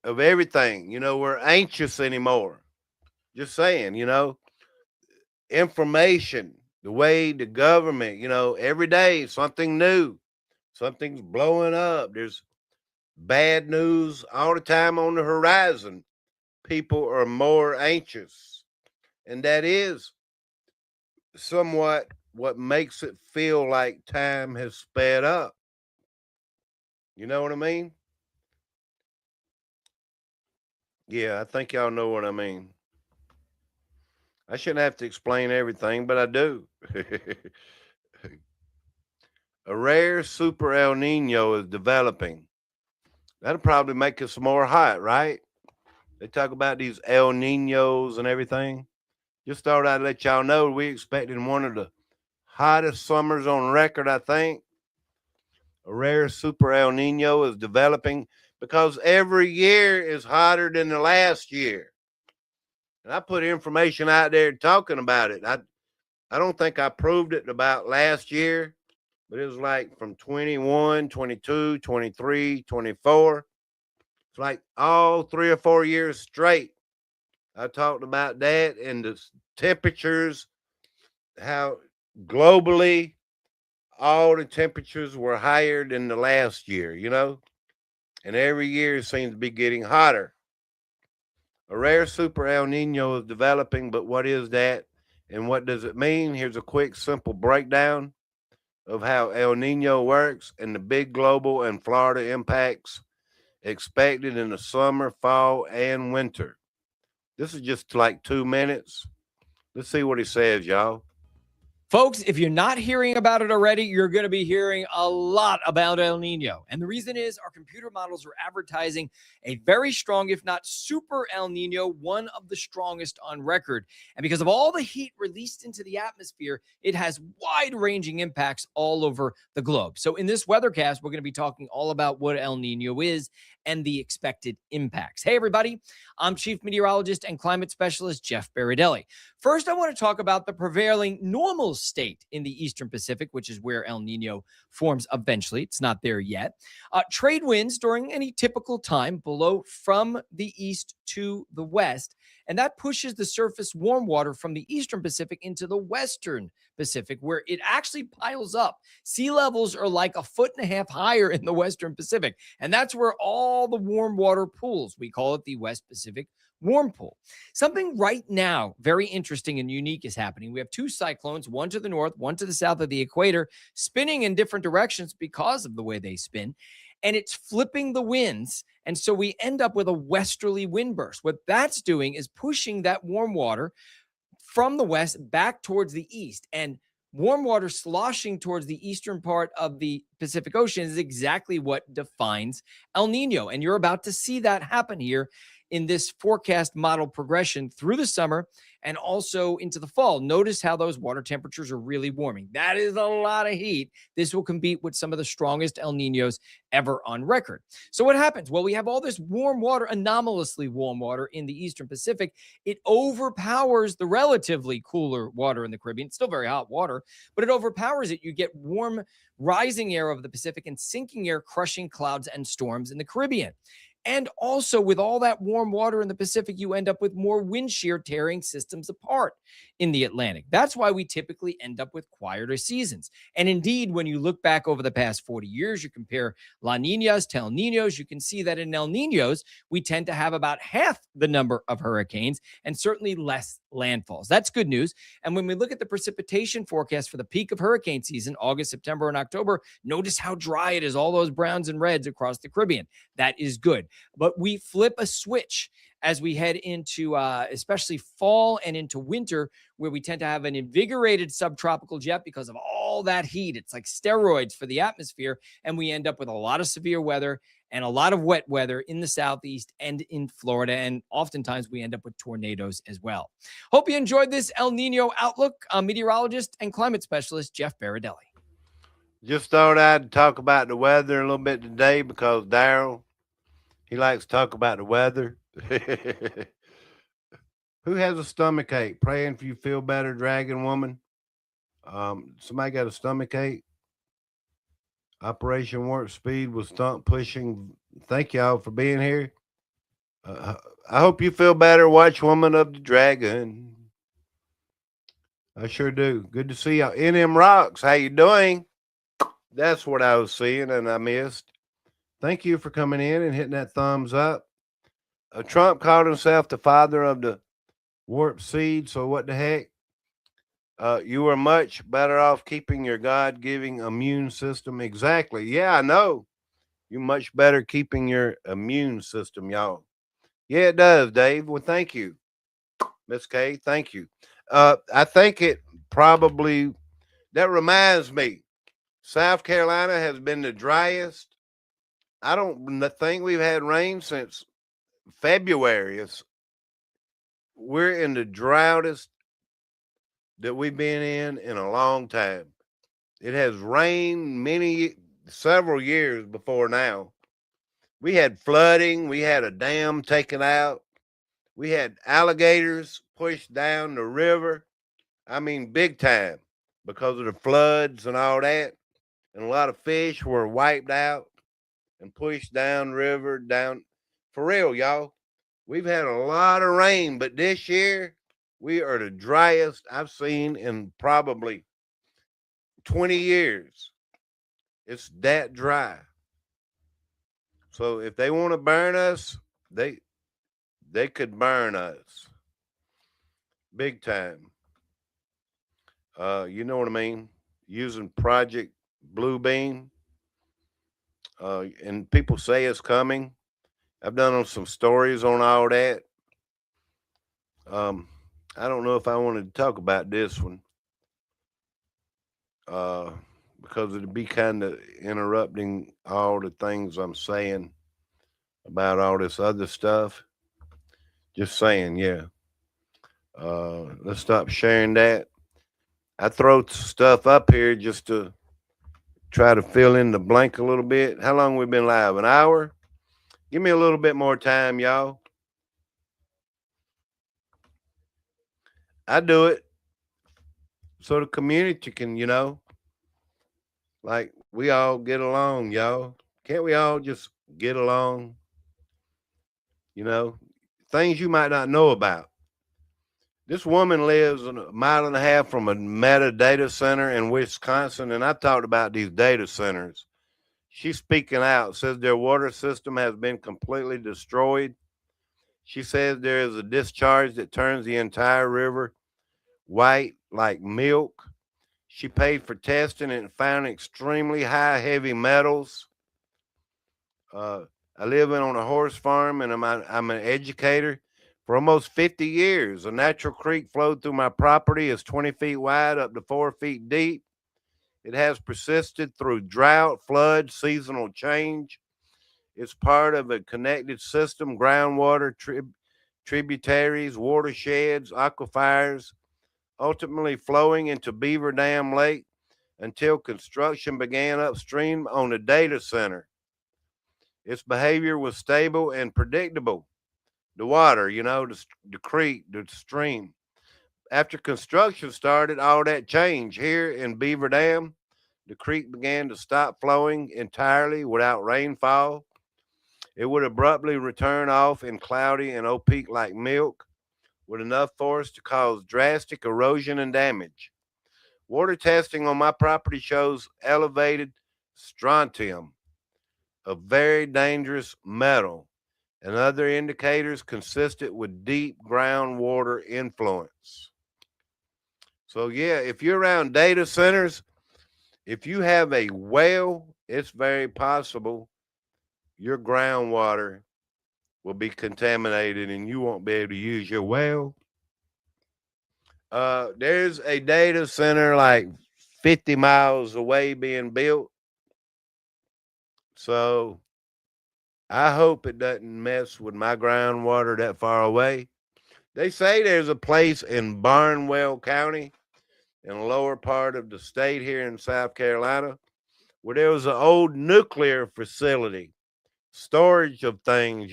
of everything? You know, we're anxious anymore. Just saying, you know, information, the way the government, you know, every day something new, something's blowing up. There's bad news all the time on the horizon. People are more anxious. And that is somewhat what makes it feel like time has sped up. You know what I mean? Yeah, I think y'all know what I mean. I shouldn't have to explain everything, but I do. A rare super El Nino is developing. That'll probably make us more hot, right? They talk about these El Ninos and everything. Just thought I'd let y'all know we expecting one of the hottest summers on record, I think. A rare super El Nino is developing because every year is hotter than the last year. And I put information out there talking about it. I don't think I proved it about last year, but it was like from 21, 22, 23, 24. It's like all 3 or 4 years straight. I talked about that and the temperatures, how globally all the temperatures were higher than the last year, you know? And every year it seems to be getting hotter. A rare super El Nino is developing, but what is that and what does it mean? Here's a quick, simple breakdown of how El Nino works and the big global and Florida impacts expected in the summer, fall, and winter. This is just like 2 minutes. Let's see what he says, y'all. Folks, if you're not hearing about it already, you're going to be hearing a lot about El Nino. And the reason is our computer models are advertising a very strong, if not super El Nino, one of the strongest on record. And because of all the heat released into the atmosphere, it has wide-ranging impacts all over the globe. So in this weathercast, we're going to be talking all about what El Nino is and the expected impacts. Hey, everybody. I'm Chief Meteorologist and Climate Specialist Jeff Baradelli. First, I want to talk about the prevailing normal state in the Eastern Pacific, which is where El Nino forms eventually. It's not there yet. Trade winds during any typical time blow from the east to the west, and that pushes the surface warm water from the Eastern Pacific into the Western Pacific, where it actually piles up. Sea levels are like 1.5 feet higher in the Western Pacific, and that's where all the warm water pools. We call it the West Pacific Warm Pool. Something right now very interesting and unique is happening. We have two cyclones, one to the north, one to the south of the equator, spinning in different directions because of the way they spin, and it's flipping the winds. And so we end up with a westerly wind burst. What that's doing is pushing that warm water from the west back towards the east. And warm water sloshing towards the eastern part of the Pacific Ocean is exactly what defines El Nino. And you're about to see that happen here in this forecast model progression through the summer and also into the fall. Notice how those water temperatures are really warming. That is a lot of heat. This will compete with some of the strongest El Ninos ever on record. So what happens? Well, we have all this warm water, anomalously warm water in the Eastern Pacific. It overpowers the relatively cooler water in the Caribbean. It's still very hot water, but it overpowers it. You get warm rising air over the Pacific and sinking air crushing clouds and storms in the Caribbean. And also, with all that warm water in the Pacific, you end up with more wind shear tearing systems apart in the Atlantic. That's why we typically end up with quieter seasons. And indeed, when you look back over the past 40 years, you compare La Ninas to El Ninos, you can see that in El Ninos, we tend to have about half the number of hurricanes and certainly less landfalls. That's good news. And when we look at the precipitation forecast for the peak of hurricane season, August, September, and October, notice how dry it is, all those browns and reds across the Caribbean. That is good. But we flip a switch as we head into especially fall and into winter, where we tend to have an invigorated subtropical jet because of all that heat. It's like steroids for the atmosphere. And we end up with a lot of severe weather and a lot of wet weather in the Southeast and in Florida. And oftentimes we end up with tornadoes as well. Hope you enjoyed this El Nino Outlook. Meteorologist and climate specialist Jeff Baradelli. Just thought I'd talk about the weather a little bit today because Daryl, he likes to talk about the weather. Who has a stomach ache? Praying for you feel better, Dragon Woman. Somebody got a stomach ache? Operation Warp Speed was stunt pushing. Thank y'all for being here. I hope you feel better, Watch Woman of the Dragon. I sure do. Good to see y'all. NM Rocks, how you doing? That's what I was seeing and I missed. Thank you for coming in and hitting that thumbs up. Trump called himself the father of the warp seed, so what the heck? You are much better off keeping your God-giving immune system. Exactly. Yeah, I know. You're much better keeping your immune system, y'all. Yeah, it does, Dave. Well, thank you, Miss K. Thank you. I think it probably, that reminds me, South Carolina has been the driest. I don't think we've had rain since February. We're in the droughtest that we've been in a long time. It has rained several years before now. We had flooding. We had a dam taken out. We had alligators pushed down the river. I mean, big time because of the floods and all that. And a lot of fish were wiped out and pushed down river, down. For real, y'all. We've had a lot of rain, but this year we are the driest I've seen in probably 20 years. It's that dry. So if they want to burn us, they could burn us big time. You know what I mean? Using Project Bluebeam. And people say it's coming. I've done some stories on all that. I don't know if I wanted to talk about this one. Because it'd be kind of interrupting all the things I'm saying about all this other stuff. Just saying, yeah. Let's stop sharing that. I throw stuff up here just to try to fill in the blank a little bit. How long we been live? An hour? Give me a little bit more time, y'all. I do it so the community can, like we all get along, y'all. Can't we all just get along? Things you might not know about. This woman lives a mile and a half from a Meta data center in Wisconsin, and I talked about these data centers. She's speaking out, says their water system has been completely destroyed. She says there is a discharge that turns the entire river white like milk. She paid for testing and found extremely high heavy metals. I live on a horse farm, and I'm an educator. For almost 50 years, a natural creek flowed through my property. It's 20 feet wide, up to 4 feet deep. It has persisted through drought, flood, seasonal change. It's part of a connected system, groundwater, tributaries, watersheds, aquifers, ultimately flowing into Beaver Dam Lake until construction began upstream on the data center. Its behavior was stable and predictable. The water, the creek, the stream. After construction started, all that changed. Here in Beaver Dam, the creek began to stop flowing entirely without rainfall. It would abruptly return off in cloudy and opaque like milk, with enough force to cause drastic erosion and damage. Water testing on my property shows elevated strontium, a very dangerous metal, and other indicators consistent with deep groundwater influence. So, yeah, if you're around data centers, if you have a well, it's very possible your groundwater will be contaminated and you won't be able to use your well. There's a data center like 50 miles away being built. So I hope it doesn't mess with my groundwater that far away. They say there's a place in Barnwell County in the lower part of the state here in South Carolina where there was an old nuclear facility, storage of things,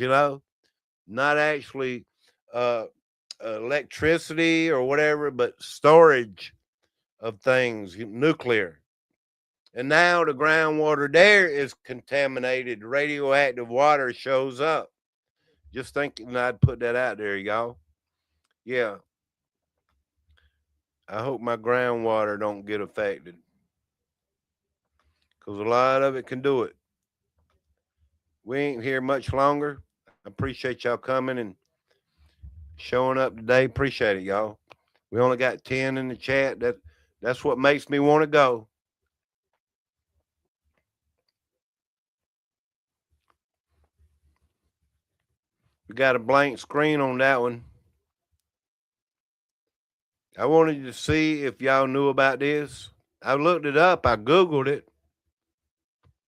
not actually uh, electricity or whatever, but storage of things, nuclear. And now the groundwater there is contaminated. Radioactive water shows up. Just thinking I'd put that out there, y'all. Yeah. I hope my groundwater don't get affected. Because a lot of it can do it. We ain't here much longer. I appreciate y'all coming and showing up today. Appreciate it, y'all. We only got 10 in the chat. That's what makes me want to go. We got a blank screen on that one. I wanted to see if y'all knew about this. I looked it up. I Googled it.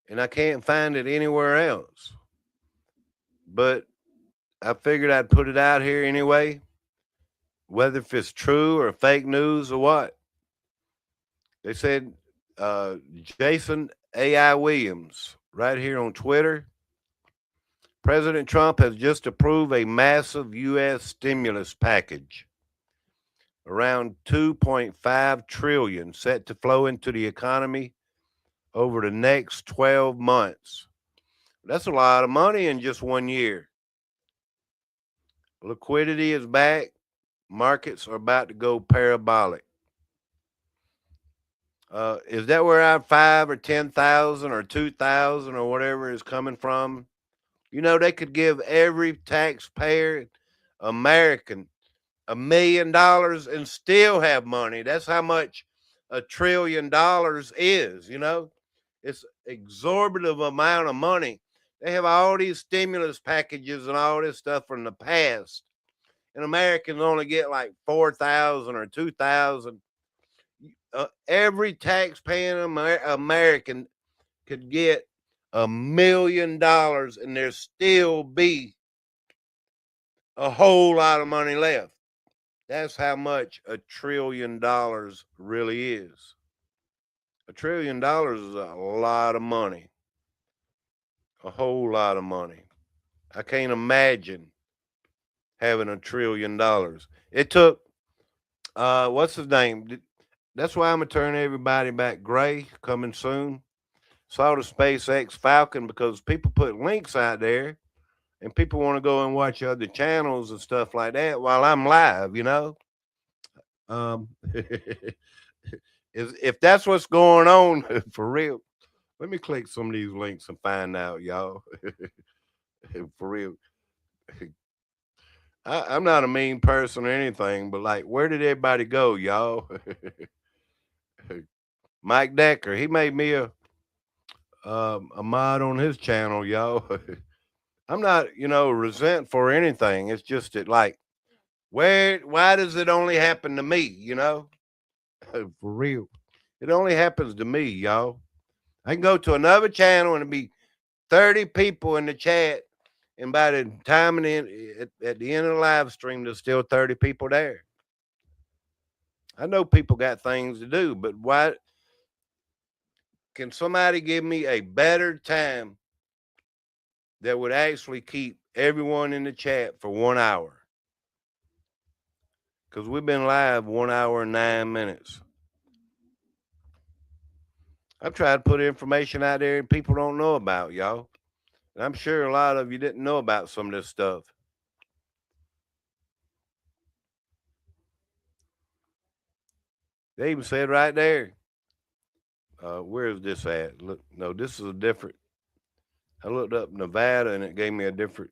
And I can't find it anywhere else. But I figured I'd put it out here anyway, whether if it's true or fake news or what. They said Jason A.I. Williams, right here on Twitter. President Trump has just approved a massive U.S. stimulus package, around $2.5 trillion, set to flow into the economy over the next 12 months. That's a lot of money in just 1 year. Liquidity is back. Markets are about to go parabolic. Is that where our 5 or 10,000 or 2,000 or whatever is coming from? They could give every taxpayer American $1 million and still have money. That's how much $1 trillion is. It's exorbitant amount of money. They have all these stimulus packages and all this stuff from the past, and Americans only get like 4,000 or 2,000. Every taxpaying American could get $1 million, and there still be a whole lot of money left. That's how much $1 trillion really is. $1 trillion is a lot of money. A whole lot of money. I can't imagine having $1 trillion. It took, what's his name? That's why I'm going to turn everybody back gray coming soon. Saw the SpaceX Falcon because people put links out there and people want to go and watch other channels and stuff like that while I'm live, if that's what's going on for real, let me click some of these links and find out, y'all. For real. I'm not a mean person or anything, but like, where did everybody go, y'all? Mike Decker, he made me a mod on his channel, y'all. I'm not, resentful for anything. It's just that, like, why does it only happen to me, For real. It only happens to me, y'all. I can go to another channel and it'd be 30 people in the chat, and by the time at the end of the live stream, there's still 30 people there. I know people got things to do, but why can somebody give me a better time that would actually keep everyone in the chat for 1 hour? Because we've been live 1 hour and 9 minutes. I've tried to put information out there and people don't know about, y'all. And I'm sure a lot of you didn't know about some of this stuff. They even said right there, where is this at? Look, no, this is a different. I looked up Nevada and it gave me a different.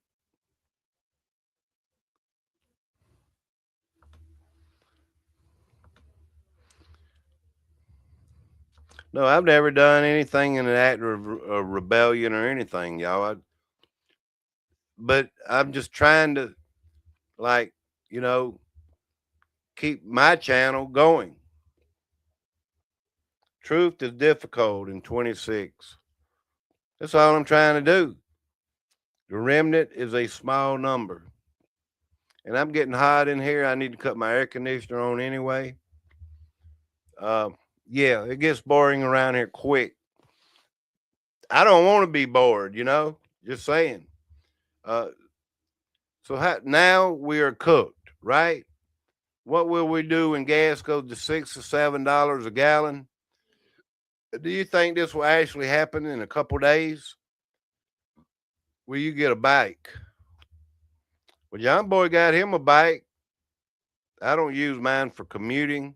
No, I've never done anything in an act of rebellion or anything, y'all. But I'm just trying to, like, you know, keep my channel going. Truth is difficult in 26. That's all I'm trying to do. The remnant is a small number. And I'm getting hot in here. I need to cut my air conditioner on anyway. Yeah, it gets boring around here quick. I don't want to be bored, you know, just saying. So now we are cooked, right? What will we do when gas goes to $6 or $7 a gallon? Do you think this will actually happen in a couple days? Will you get a bike? Well, John Boy got him a bike. I don't use mine for commuting.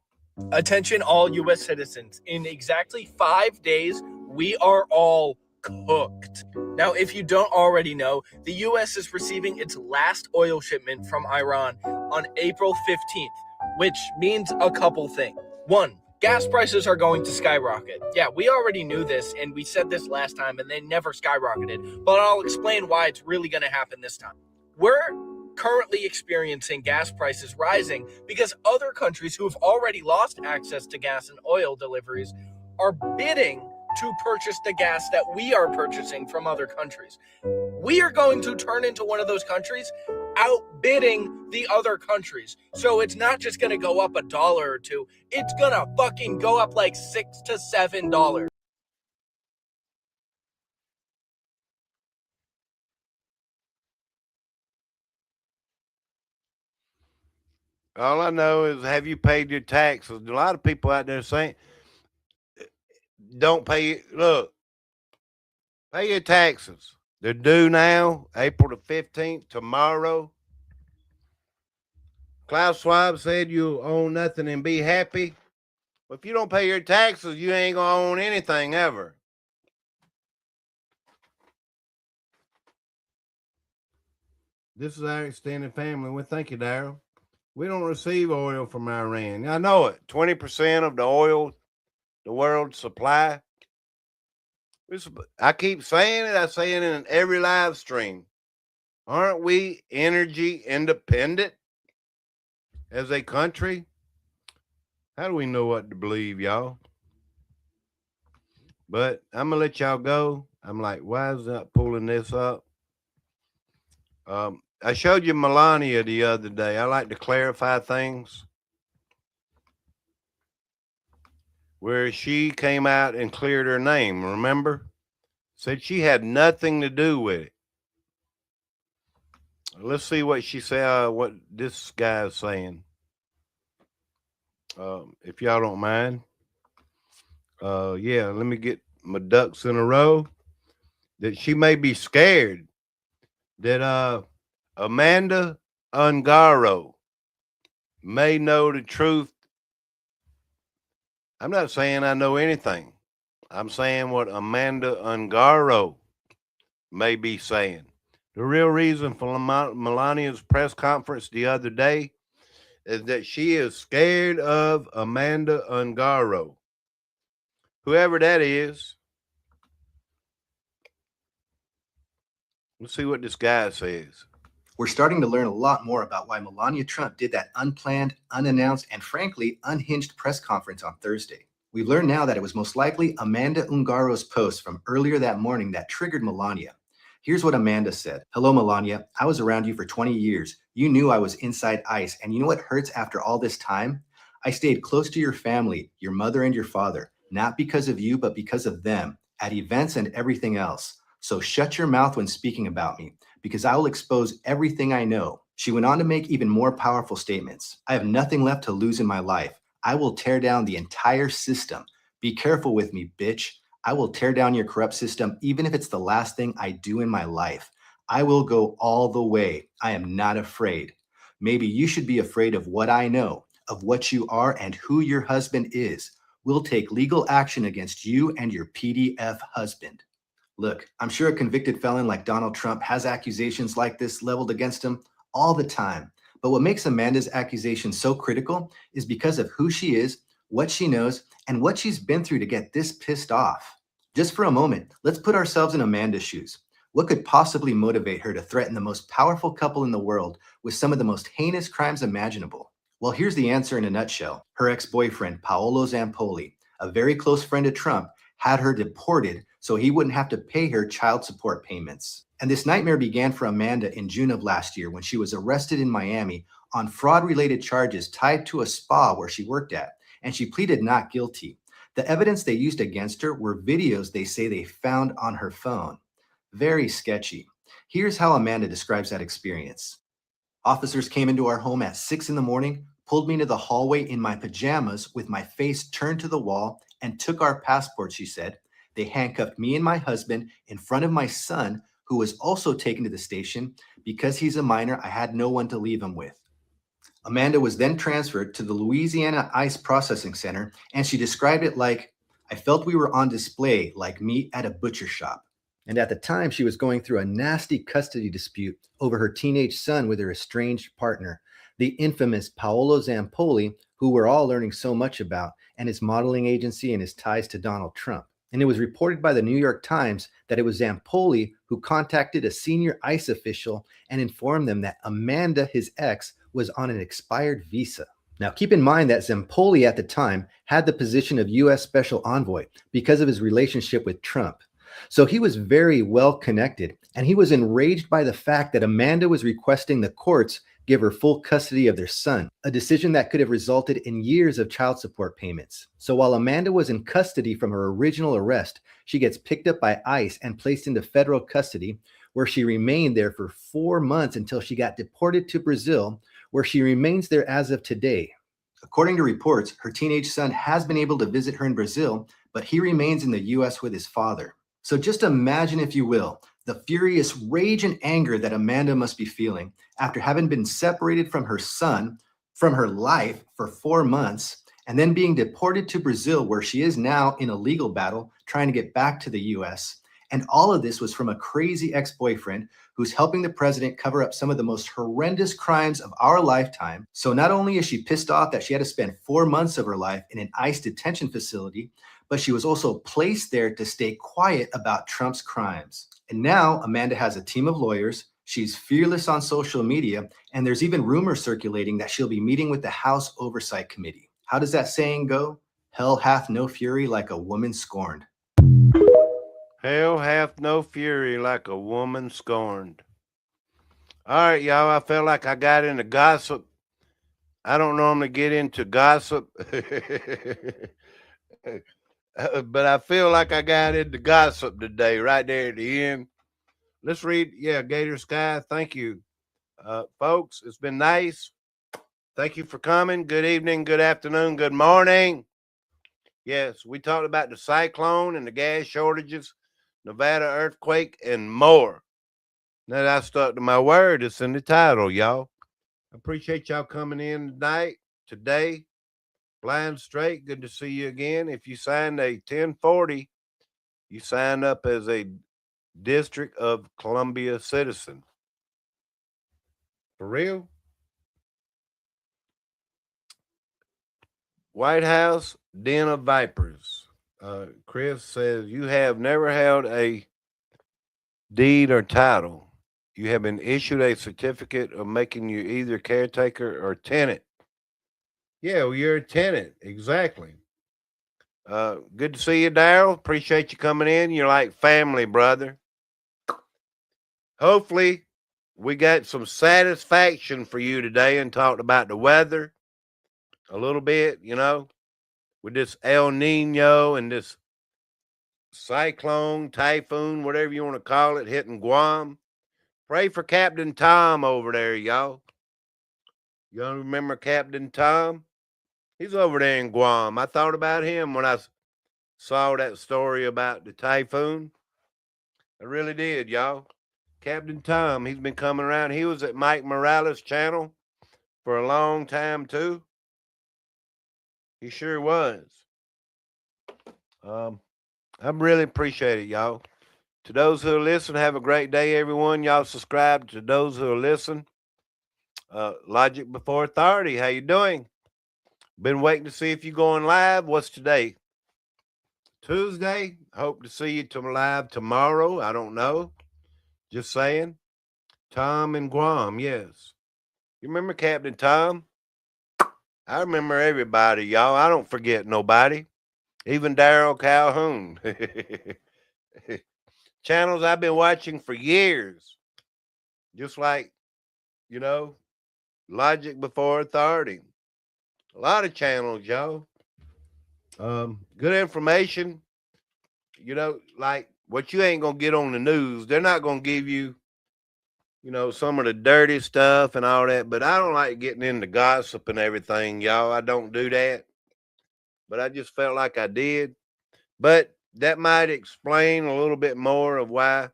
Attention, all U.S. citizens. In exactly 5 days, we are all cooked. Now, if you don't already know, the U.S. is receiving its last oil shipment from Iran on April 15th, which means a couple things. One, gas prices are going to skyrocket. Yeah, we already knew this, and we said this last time, and they never skyrocketed. But I'll explain why it's really going to happen this time. We're currently experiencing gas prices rising because other countries who have already lost access to gas and oil deliveries are bidding to purchase the gas that we are purchasing from other countries. We are going to turn into one of those countries outbidding the other countries. So it's not just going to go up $1 or $2. It's going to fucking go up like $6 to $7. All I know is, have you paid your taxes? A lot of people out there saying, don't pay. Look, pay your taxes. They're due now, April the 15th, tomorrow. Klaus Schwab said you'll own nothing and be happy. But if you don't pay your taxes, you ain't going to own anything ever. This is our extended family. Well, thank you, Daryl. We don't receive oil from Iran. I know it. 20% of the oil, the world's supply. I keep saying it. I say it in every live stream. Aren't we energy independent as a country? How do we know what to believe, y'all? But I'm going to let y'all go. I'm like, why is that pulling this up? I showed you Melania the other day. I like to clarify things. Where she came out and cleared her name, remember? Said she had nothing to do with it. Let's see what she said, what this guy is saying. If y'all don't mind. Yeah, let me get my ducks in a row. That she may be scared that Amanda Ungaro may know the truth. I'm not saying I know anything. I'm saying what Amanda Ungaro may be saying. The real reason for Melania's press conference the other day is that she is scared of Amanda Ungaro. Whoever that is. Let's see what this guy says. We're starting to learn a lot more about why Melania Trump did that unplanned, unannounced, and frankly, unhinged press conference on Thursday. We learn now that it was most likely Amanda Ungaro's post from earlier that morning that triggered Melania. Here's what Amanda said. Hello, Melania. I was around you for 20 years. You knew I was inside ICE, and you know what hurts after all this time? I stayed close to your family, your mother and your father, not because of you, but because of them, at events and everything else. So shut your mouth when speaking about me, because I will expose everything I know. She went on to make even more powerful statements. I have nothing left to lose in my life. I will tear down the entire system. Be careful with me, bitch. I will tear down your corrupt system, even if it's the last thing I do in my life. I will go all the way. I am not afraid. Maybe you should be afraid of what I know, of what you are and who your husband is. We'll take legal action against you and your PDF husband. Look, I'm sure a convicted felon like Donald Trump has accusations like this leveled against him all the time. But what makes Amanda's accusation so critical is because of who she is, what she knows, and what she's been through to get this pissed off. Just for a moment, let's put ourselves in Amanda's shoes. What could possibly motivate her to threaten the most powerful couple in the world with some of the most heinous crimes imaginable? Well, here's the answer in a nutshell. Her ex-boyfriend, Paolo Zampoli, a very close friend of Trump, had her deported so he wouldn't have to pay her child support payments. And this nightmare began for Amanda in June of last year when she was arrested in Miami on fraud-related charges tied to a spa where she worked at, and she pleaded not guilty. The evidence they used against her were videos they say they found on her phone. Very sketchy. Here's how Amanda describes that experience. Officers came into our home at 6 in the morning, pulled me into the hallway in my pajamas with my face turned to the wall, and took our passports, she said. They handcuffed me and my husband in front of my son, who was also taken to the station. Because he's a minor, I had no one to leave him with. Amanda was then transferred to the Louisiana ICE Processing Center, and she described it like, I felt we were on display like meat at a butcher shop. And at the time, she was going through a nasty custody dispute over her teenage son with her estranged partner, the infamous Paolo Zampoli, who we're all learning so much about, and his modeling agency and his ties to Donald Trump. And it was reported by the New York Times that it was Zampoli who contacted a senior ICE official and informed them that Amanda, his ex, was on an expired visa. Now, keep in mind that Zampoli at the time had the position of U.S. Special Envoy because of his relationship with Trump. So he was very well connected, and he was enraged by the fact that Amanda was requesting the courts give her full custody of their son, a decision that could have resulted in years of child support payments. So while Amanda was in custody from her original arrest, she gets picked up by ICE and placed into federal custody, where she remained there for 4 months until she got deported to Brazil, where she remains there as of today. According to reports, her teenage son has been able to visit her in Brazil, but he remains in the U.S. with his father. So just imagine, if you will, the furious rage and anger that Amanda must be feeling after having been separated from her son, from her life for 4 months, and then being deported to Brazil, where she is now in a legal battle trying to get back to the US. And all of this was from a crazy ex-boyfriend who's helping the president cover up some of the most horrendous crimes of our lifetime. So not only is she pissed off that she had to spend 4 months of her life in an ICE detention facility, but she was also placed there to stay quiet about Trump's crimes. And now Amanda has a team of lawyers. She's fearless on social media, and there's even rumors circulating that she'll be meeting with the House Oversight Committee. How does that saying go? Hell hath no fury like a woman scorned. Hell hath no fury like a woman scorned. All right, y'all, I felt like I got into gossip. I don't normally get into gossip, but I feel like I got into gossip today, right there at the end. Let's read. Yeah, Gator Sky, thank you. Folks, it's been nice. Thank you for coming. Good evening, good afternoon, good morning. Yes, we talked about the cyclone and the gas shortages, Nevada earthquake, and more. Now that I stuck to my word, it's in the title, y'all. I appreciate y'all coming in tonight, today. Blind Straight, good to see you again. If you signed a 1040, you signed up as a District of Columbia citizen. For real? White House, Den of Vipers. Chris says, you have never held a deed or title. You have been issued a certificate of making you either caretaker or tenant. Yeah, well, you're a tenant. Exactly. Good to see you, Daryl. Appreciate you coming in. You're like family, brother. Hopefully, we got some satisfaction for you today and talked about the weather a little bit, with this El Nino and this cyclone, typhoon, whatever you want to call it, hitting Guam. Pray for Captain Tom over there, y'all. Y'all remember Captain Tom? He's over there in Guam. I thought about him when I saw that story about the typhoon. I really did, y'all. Captain Tom, he's been coming around. He was at Mike Morales' channel for a long time, too. He sure was. I really appreciate it, y'all. To those who listen, have a great day, everyone. Y'all subscribe to those who listen. Logic Before Authority, how you doing? Been waiting to see if you're going live. What's today? Tuesday. Hope to see you live tomorrow. I don't know. Just saying. Tom and Guam, yes. You remember Captain Tom? I remember everybody, y'all. I don't forget nobody. Even Daryl Calhoun. Channels I've been watching for years. Just like, Logic Before Authority. A lot of channels, y'all. Good information. Like what you ain't going to get on the news. They're not going to give you, some of the dirty stuff and all that. But I don't like getting into gossip and everything, y'all. I don't do that. But I just felt like I did. But that might explain a little bit more of why.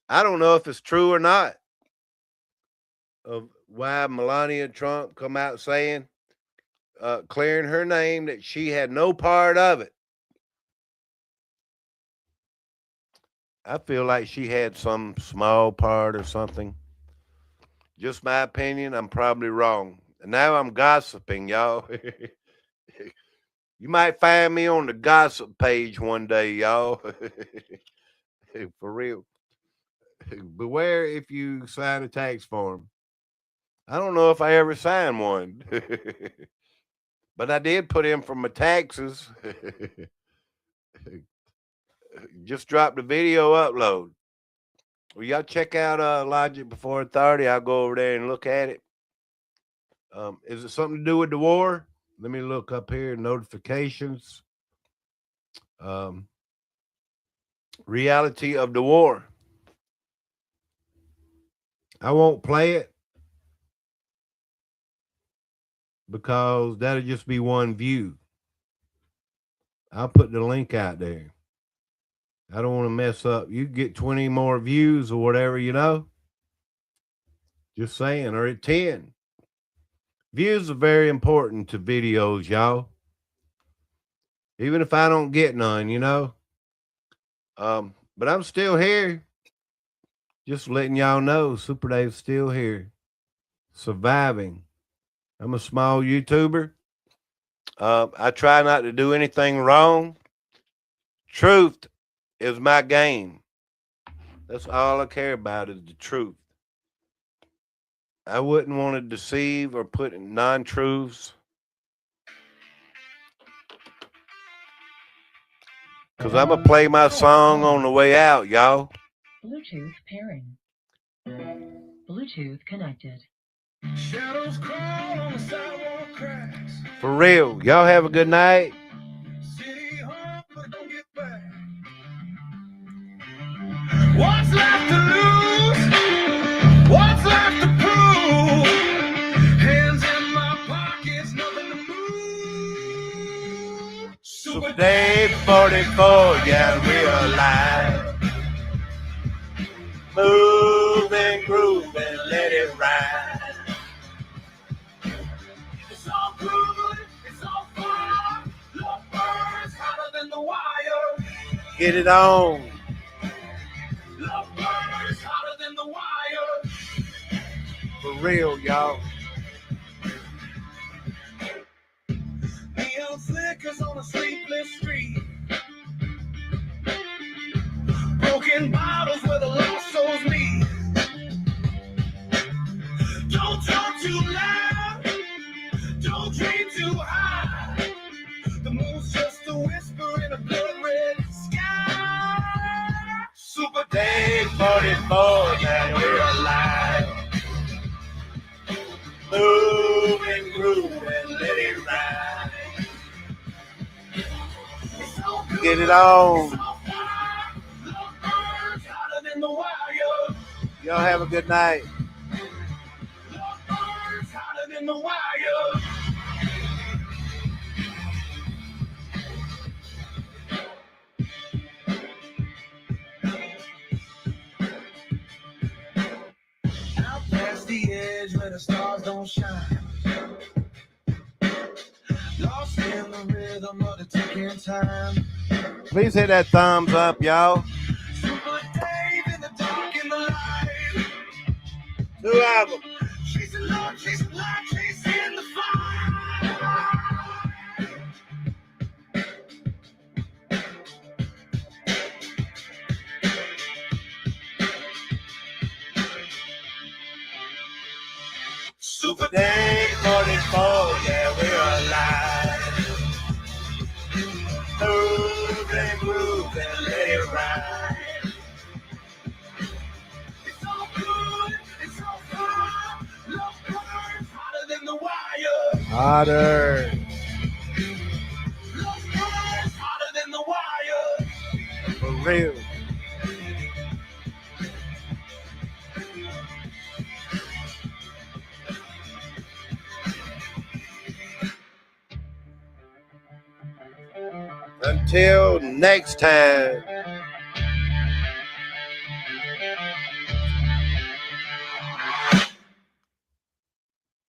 I don't know if it's true or not. Of why Melania Trump come out saying, clearing her name, that she had no part of it. I feel like she had some small part or something. Just my opinion. I'm probably wrong. And now I'm gossiping, y'all. You might find me on the gossip page one day, y'all. For real. Beware if you sign a tax form. I don't know if I ever signed one. But I did put in for my taxes. Just dropped the video upload. Well, y'all check out Logic Before Authority. I'll go over there and look at it. Is it something to do with the war? Let me look up here. Notifications. Reality of the war. I won't play it because that'll just be one view. I'll put the link out there. I don't want to mess up. You get 20 more views or whatever, Just saying, or at 10. Views are very important to videos, y'all. Even if I don't get none, But I'm still here. Just letting y'all know, Super Dave's still here. Surviving. I'm a small YouTuber. I try not to do anything wrong. Truth is my game. That's all I care about is the truth. I wouldn't want to deceive or put in non-truths. Because I'm going to play my song on the way out, y'all. Bluetooth pairing. Bluetooth connected. Shadows crawl on the sidewalk cracks. For real. Y'all have a good night. City hall, but don't get back. What's left to lose? What's left to prove? Hands in my pockets, nothing to move. Super Dave 44, yeah, we're alive. Move and groove and let it ride. It's all good, it's all fine. Love burns hotter than the wire. Get it on. Love burns hotter than the wire. For real, y'all. Neon flickers on a sleepless street. Broken bottles where the lost souls meet. Don't talk too loud. Don't dream too high. The moon's just a whisper in a blood red sky. Super Day 44, now we're alive. Move and groove and let it ride. Get it on. Y'all have a good night. Love burns hotter than the wire. the stars don't shine. Lost in the rhythm of the ticking time. Please hit that thumbs up, y'all. Super Dave in the dark and the light. 2 albums. Chasing love, chasing life, chasing the fire. Super Day 44, yeah, we're alive. Move and groove and let it ride. It's all good, it's all fun. Love burns hotter than the wire. Hotter. Love burns hotter than the wire. For real. Until next time.